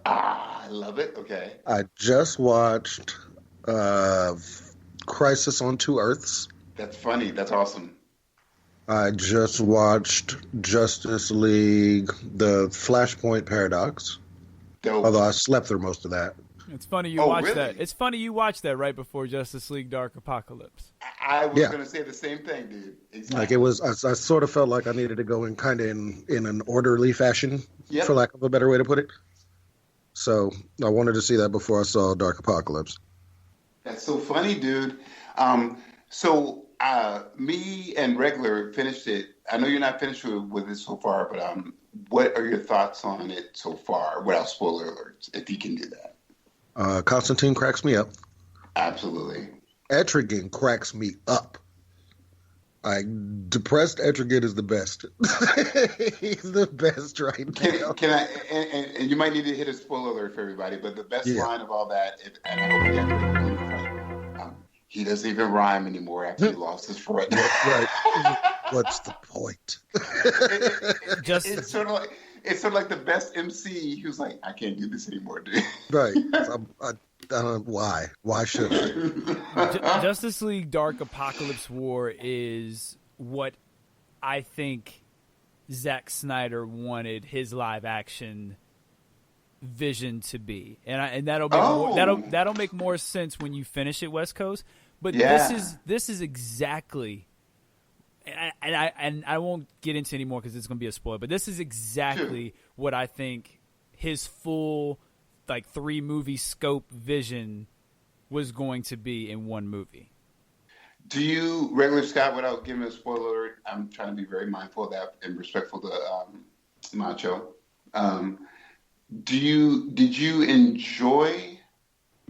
I love it. Okay. I just watched Crisis on Two Earths. That's funny. That's awesome. I just watched Justice League, the Flashpoint Paradox. Dope. Although I slept through most of that. It's funny you watched really? that. It's funny you watched that right before Justice League Dark Apocalypse. I was going to say the same thing, dude. Exactly. Like it was, I sort of felt like I needed to go in kind of in an orderly fashion, for lack of a better way to put it. So I wanted to see that before I saw Dark Apocalypse. That's so funny, dude. Me and Regular finished it. I know you're not finished with it so far, but what are your thoughts on it so far? Without spoiler alerts, if you can do that. Constantine cracks me up. Absolutely. Etrigan cracks me up. Depressed Etrigan is the best. He's the best right now. Can I? And you might need to hit a spoiler alert for everybody, but the best line of all that, and I hope you get he doesn't even rhyme anymore after he lost his foot. Right. What's the point? It's sort of like it's sort of like the best MC who's like, I can't do this anymore, dude. Right. I don't know why. Why should I? Justice League Dark Apocalypse War is what I think Zack Snyder wanted his live action vision to be, and that'll make that'll make more sense when you finish it, West Coast. But this is exactly, and I won't get into any more because it's going to be a spoiler. But this is exactly what I think his full 3 movie scope vision was going to be in one movie. Do you, regular Scott, without giving a spoiler alert, I'm trying to be very mindful of that and respectful to Macho. Did you enjoy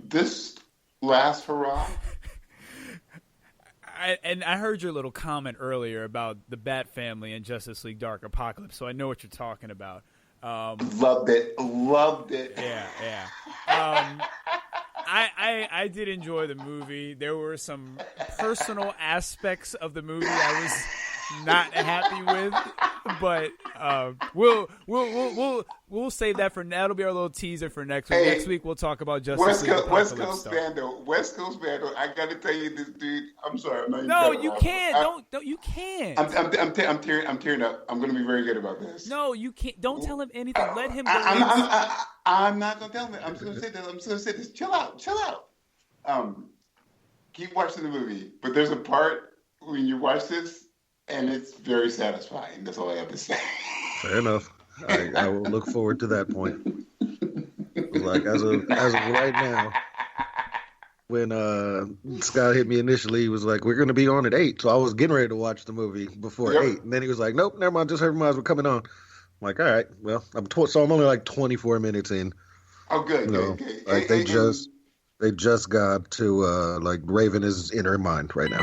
this last hurrah? I heard your little comment earlier about the Bat Family and Justice League Dark Apocalypse, so I know what you're talking about. Loved it. Yeah. I did enjoy the movie. There were some personal aspects of the movie I was not happy with, but we'll save that for that'll be our little teaser for next week. Next week we'll talk about Justice League. West Coast Vandal. I gotta tell you this, dude. I'm sorry. No, you can't. Don't you can't. I'm tearing up. I'm gonna be very good about this. No, you can't. Don't tell him anything. Let him go. I'm not gonna tell him. I'm just gonna say this. Chill out. Keep watching the movie, but there's a part when you watch this, and it's very satisfying. That's all I have to say. Fair enough. I will look forward to that point. Like as of right now, when Scott hit me initially, he was like, "We're going to be on at 8." So I was getting ready to watch the movie before 8, and then he was like, "Nope, never mind. Just heard my eyes were coming on." I'm like, "All right, well, so I'm only like 24 minutes in." Oh, good. Good. Like they just got to Raven is in her mind right now.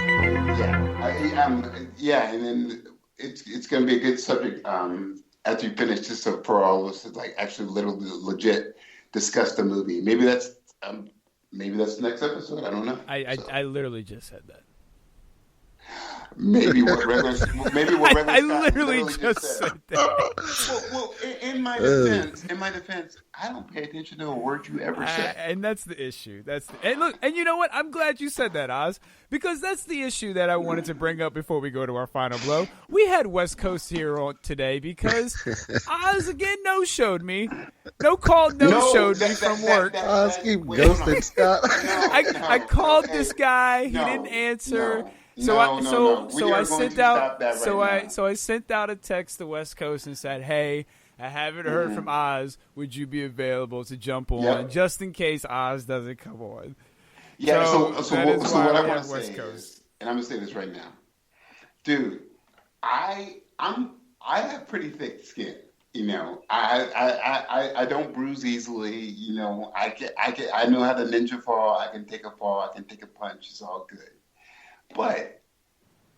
Yeah, and then it's going to be a good subject after you finish, just for all of us to actually literally legit discuss the movie. Maybe that's the next episode. I don't know. I literally just said that. Maybe what regular I literally just said that. Well, in my defense, I don't pay attention to a word you ever say. And that's the issue. And you know what? I'm glad you said that, Oz, because that's the issue that I wanted to bring up before we go to our final blow. We had West Coast here today because Oz again no-showed me. No-showed me from work. Oz keep ghosting Scott. I called this guy. He didn't answer. I sent out a text to West Coast and said, "Hey, I haven't heard from Oz. Would you be available to jump on just in case Oz doesn't come on?" Yeah. So what I want to say is, and I'm gonna say this right now, dude. I have pretty thick skin. You know, I don't bruise easily. You know, I know how to ninja fall. I can take a fall. I can take a punch. It's all good. But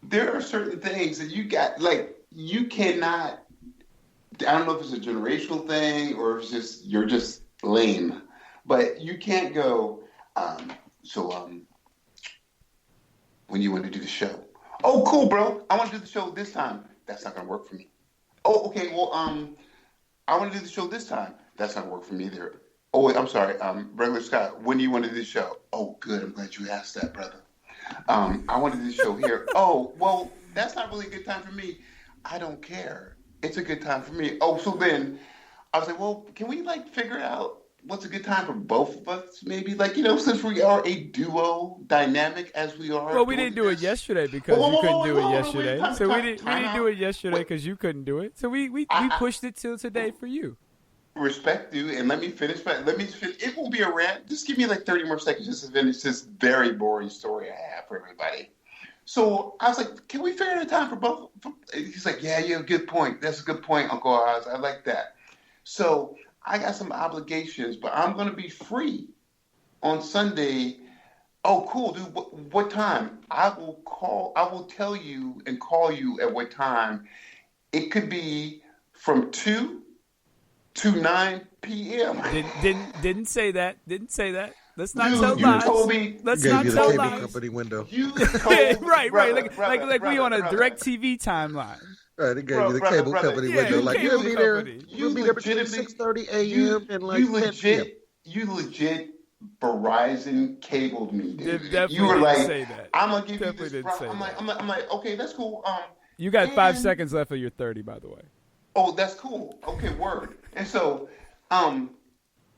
there are certain things that you cannot. I don't know if it's a generational thing or if it's you're just lame, but you can't go. When you want to do the show, oh, cool, bro. I want to do the show this time. That's not gonna work for me. Oh, okay. Well, I want to do the show this time. That's not gonna work for me either. Oh, wait, I'm sorry. Regular Scott, when do you want to do the show? Oh, good. I'm glad you asked that, brother. I want to do the show here. Oh, well, that's not really a good time for me. I don't care. It's a good time for me. Oh, so then I was like, well, can we figure out what's a good time for both of us? Maybe since we are a duo dynamic as we are. Well, we didn't do it yesterday because you couldn't do it yesterday. So we didn't do it yesterday because you couldn't do it. So we pushed it till today for you. Respect you, and let me finish. It will be a rant. Just give me 30 more seconds just to finish this very boring story I have for everybody. So I was like, can we figure out a time for both? He's like, yeah, good point. That's a good point, Uncle Oz. I like that. So I got some obligations, but I'm going to be free on Sunday. Oh, cool, dude. What time? I will tell you and call you at what time. It could be from 2 to 9 p.m. Didn't say that. Let's not Dude, tell you lies. told me. Let's not tell cable lies. company window. right. Like we on a DirecTV timeline. Right, they gave you the cable company window. Like, you'll be there. You'll be there between 6:30 a.m. and like 10 p.m. You legit Verizon cabled me, dude. Definitely You were didn't like, say that. I'm gonna give Definitely you this. didn't say I'm like, okay, that's cool. You got 5 seconds left of your 30, by the way. Oh, that's cool. Okay, word. And so,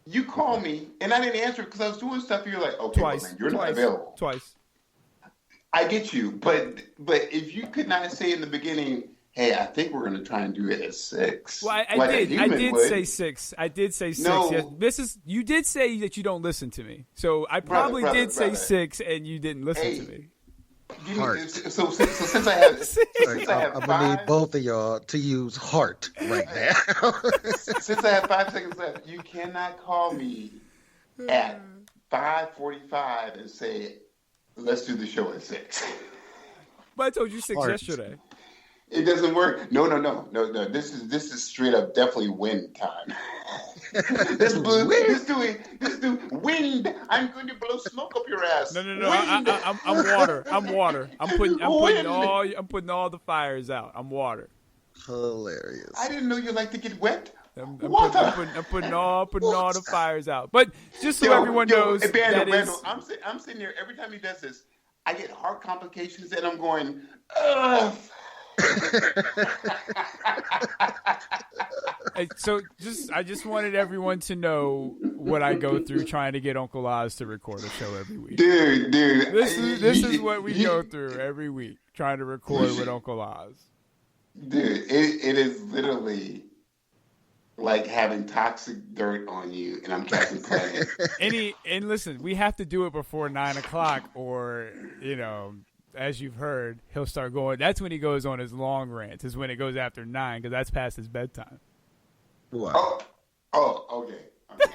you call me, and I didn't answer because I was doing stuff. You're like, okay, Twice. well, then you're not available. Twice. I get you, but if you could not say in the beginning, hey, I think we're going to try and do it at 6. Well, I did say 6. I did say 6. No. Yes, you did say that you don't listen to me. So I probably did say 6, and you didn't listen to me. So since I have, I'm gonna need both of y'all to use heart right now. Since I have 5 seconds left, you cannot call me at 5:45 and say, let's do the show at 6. But I told you 6 yesterday. It doesn't work. No. This is straight up definitely wind time. This doing wind. I'm going to blow smoke up your ass. No. I'm water. I'm water. I'm putting all the fires out. I'm water. Hilarious. I didn't know you like to get wet. I'm putting all the fires out. But just so everyone knows, Randall, I'm sitting here every time he does this. I get heart complications and I'm going, ugh. So I just wanted everyone to know what I go through trying to get Uncle Oz to record a show every week. Dude. This is what we go through every week, trying to record with Uncle Oz. Dude, it is literally like having toxic dirt on you, and I'm Captain Planet. And listen, we have to do it before 9:00, or as you've heard, he'll start going. That's when he goes on his long rants. Is when it goes after 9, because that's past his bedtime. What? Oh, okay.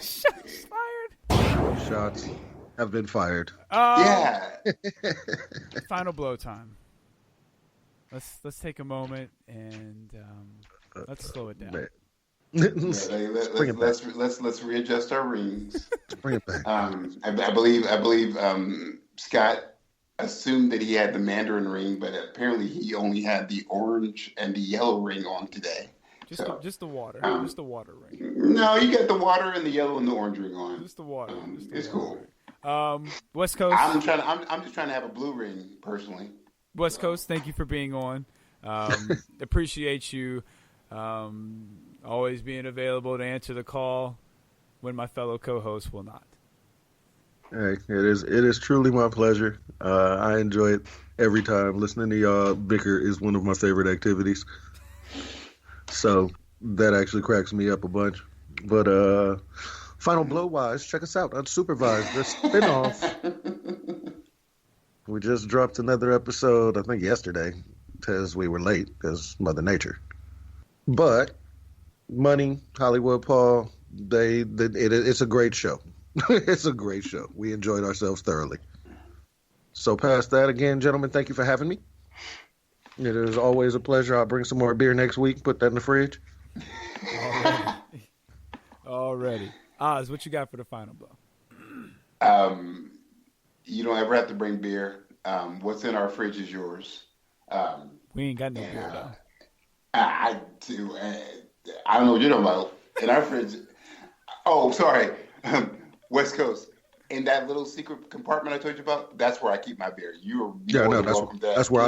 Shots fired. Shots have been fired. Yeah. Final blow time. Let's take a moment and let's slow it down. Let's readjust our rings. Bring it back. I believe Scott assumed that he had the Mandarin ring, but apparently he only had the orange and the yellow ring on today. Just the water. Just the water ring. No, you got the water and the yellow and the orange ring on. Just the water. It's cool. West Coast. I'm just trying to have a blue ring personally. West Coast, thank you for being on. Appreciate you always being available to answer the call when my fellow co-hosts will not. Hey, it is truly my pleasure. I enjoy it every time. Listening to y'all bicker is one of my favorite activities. So that actually cracks me up a bunch. But final blow wise, check us out. Unsupervised, the spinoff. We just dropped another episode, I think yesterday, because we were late, because Mother Nature. But Money, Hollywood Paul, it's a great show. It's a great show. We enjoyed ourselves thoroughly. So past that, again, gentlemen, thank you for having me. It is always a pleasure. I'll bring some more beer next week. Put that in the fridge. Already. Oz, what you got for the final blow? You don't ever have to bring beer. What's in our fridge is yours. We ain't got no beer, though. I do. I don't know what you're talking about. In our fridge. Oh, sorry. West Coast. In that little secret compartment I told you about, that's where I keep my beer. That's where I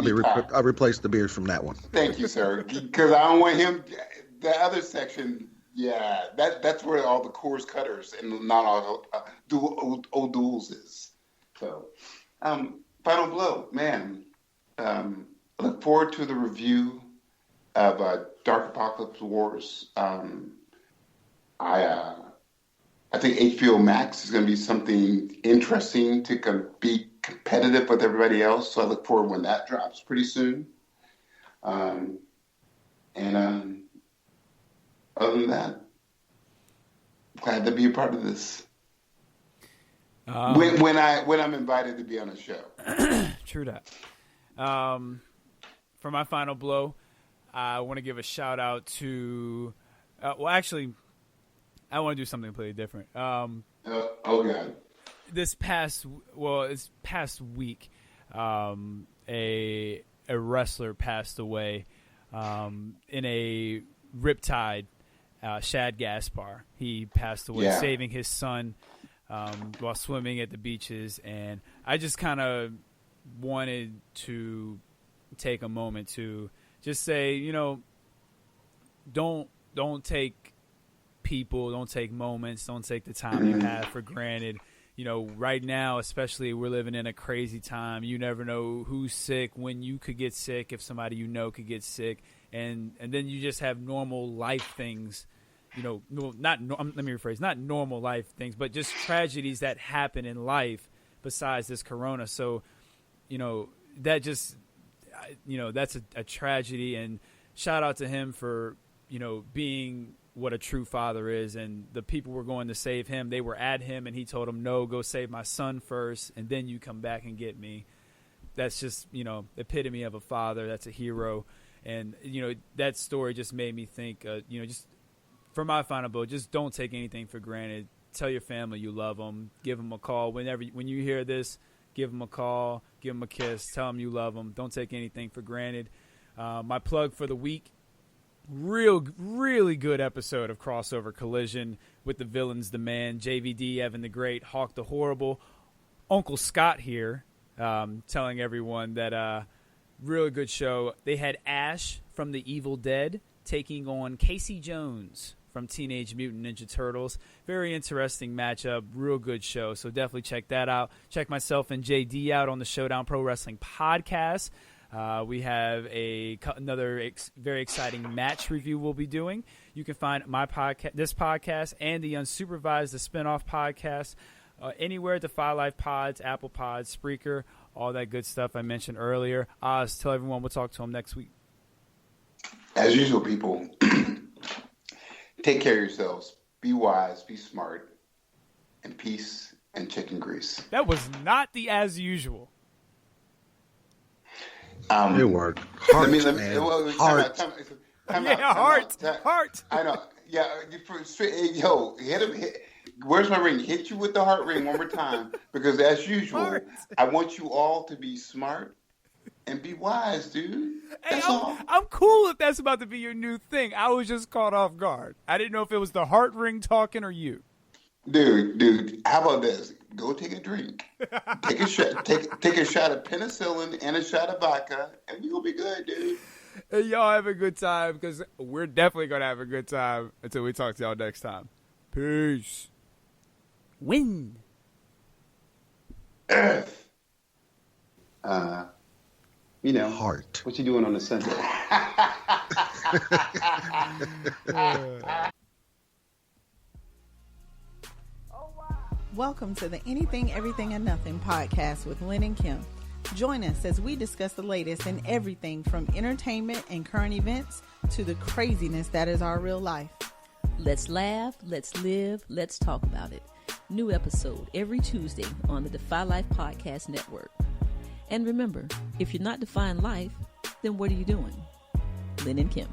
replaced the beers from that one. Thank you, sir. Because I don't want him. The other section, yeah, that's where all the Coors Cutters and not all old duels is. So, final blow, man. Look forward to the review of Dark Apocalypse Wars. I think HBO Max is going to be something interesting to be competitive with everybody else. So I look forward when that drops pretty soon. Other than that, glad to be a part of this. When I'm invited to be on a show. True that. For my final blow, I want to give a shout out to. I want to do something completely different. Oh God! This past week, a wrestler passed away. in a riptide, Shad Gaspar. He passed away saving his son while swimming at the beaches. And I just kind of wanted to take a moment to just say, you know, don't take people, don't take moments, don't take the time you have for granted. You know, right now, especially, we're living in a crazy time. You never know who's sick, when you could get sick, if somebody you know could get sick. And then you just have normal life things, you know, let me rephrase, not normal life things, but just tragedies that happen in life besides this corona. So, you know, that just, you know, that's a tragedy. And shout out to him for, you know, being what a true father is. And the people were going to save him. They were at him, and he told them, no, go save my son first, and then you come back and get me. That's just, you know, epitome of a father. That's a hero. And, you know, that story just made me think, you know, just for my final vote, just don't take anything for granted. Tell your family you love them. Give them a call. When you hear this, give them a call. Give them a kiss. Tell them you love them. Don't take anything for granted. My plug for the week, really good episode of Crossover Collision with the villains, the man, JVD, Evan the Great, Hawk the Horrible, Uncle Scott here, telling everyone that really good show. They had Ash from The Evil Dead taking on Casey Jones from Teenage Mutant Ninja Turtles. Very interesting matchup. Real good show. So definitely check that out. Check myself and JD out on the Showdown Pro Wrestling podcast. We have another very exciting match review we'll be doing. You can find my podcast, this podcast, and the Unsupervised, the Spinoff podcast, anywhere at the 5 Live Pods, Apple Pods, Spreaker, all that good stuff I mentioned earlier. Oz, tell everyone we'll talk to them next week. As usual, people, take care of yourselves. Be wise, be smart, and peace and chicken grease. That was not the as usual. It worked. Heart. Heart. I know. Yeah. Yo, hit him. Where's my ring? Hit you with the heart ring one more time, because as usual, I want you all to be smart and be wise, dude. That's all. I'm cool if that's about to be your new thing. I was just caught off guard. I didn't know if it was the heart ring talking or you. Dude, how about this? Go take a drink. Take a shot. Take a shot of penicillin and a shot of vodka, and you'll be good, dude. Hey, y'all have a good time, because we're definitely gonna have a good time until we talk to y'all next time. Peace. Win. Earth. You know, Heart. What you doing on the Sunday? Welcome to the Anything, Everything, and Nothing podcast with Lynn and Kim. Join us as we discuss the latest in everything from entertainment and current events to the craziness that is our real life. Let's laugh, let's live, let's talk about it. New episode every Tuesday on the Defy Life Podcast Network. And remember, if you're not defying life, then what are you doing? Lynn and Kim.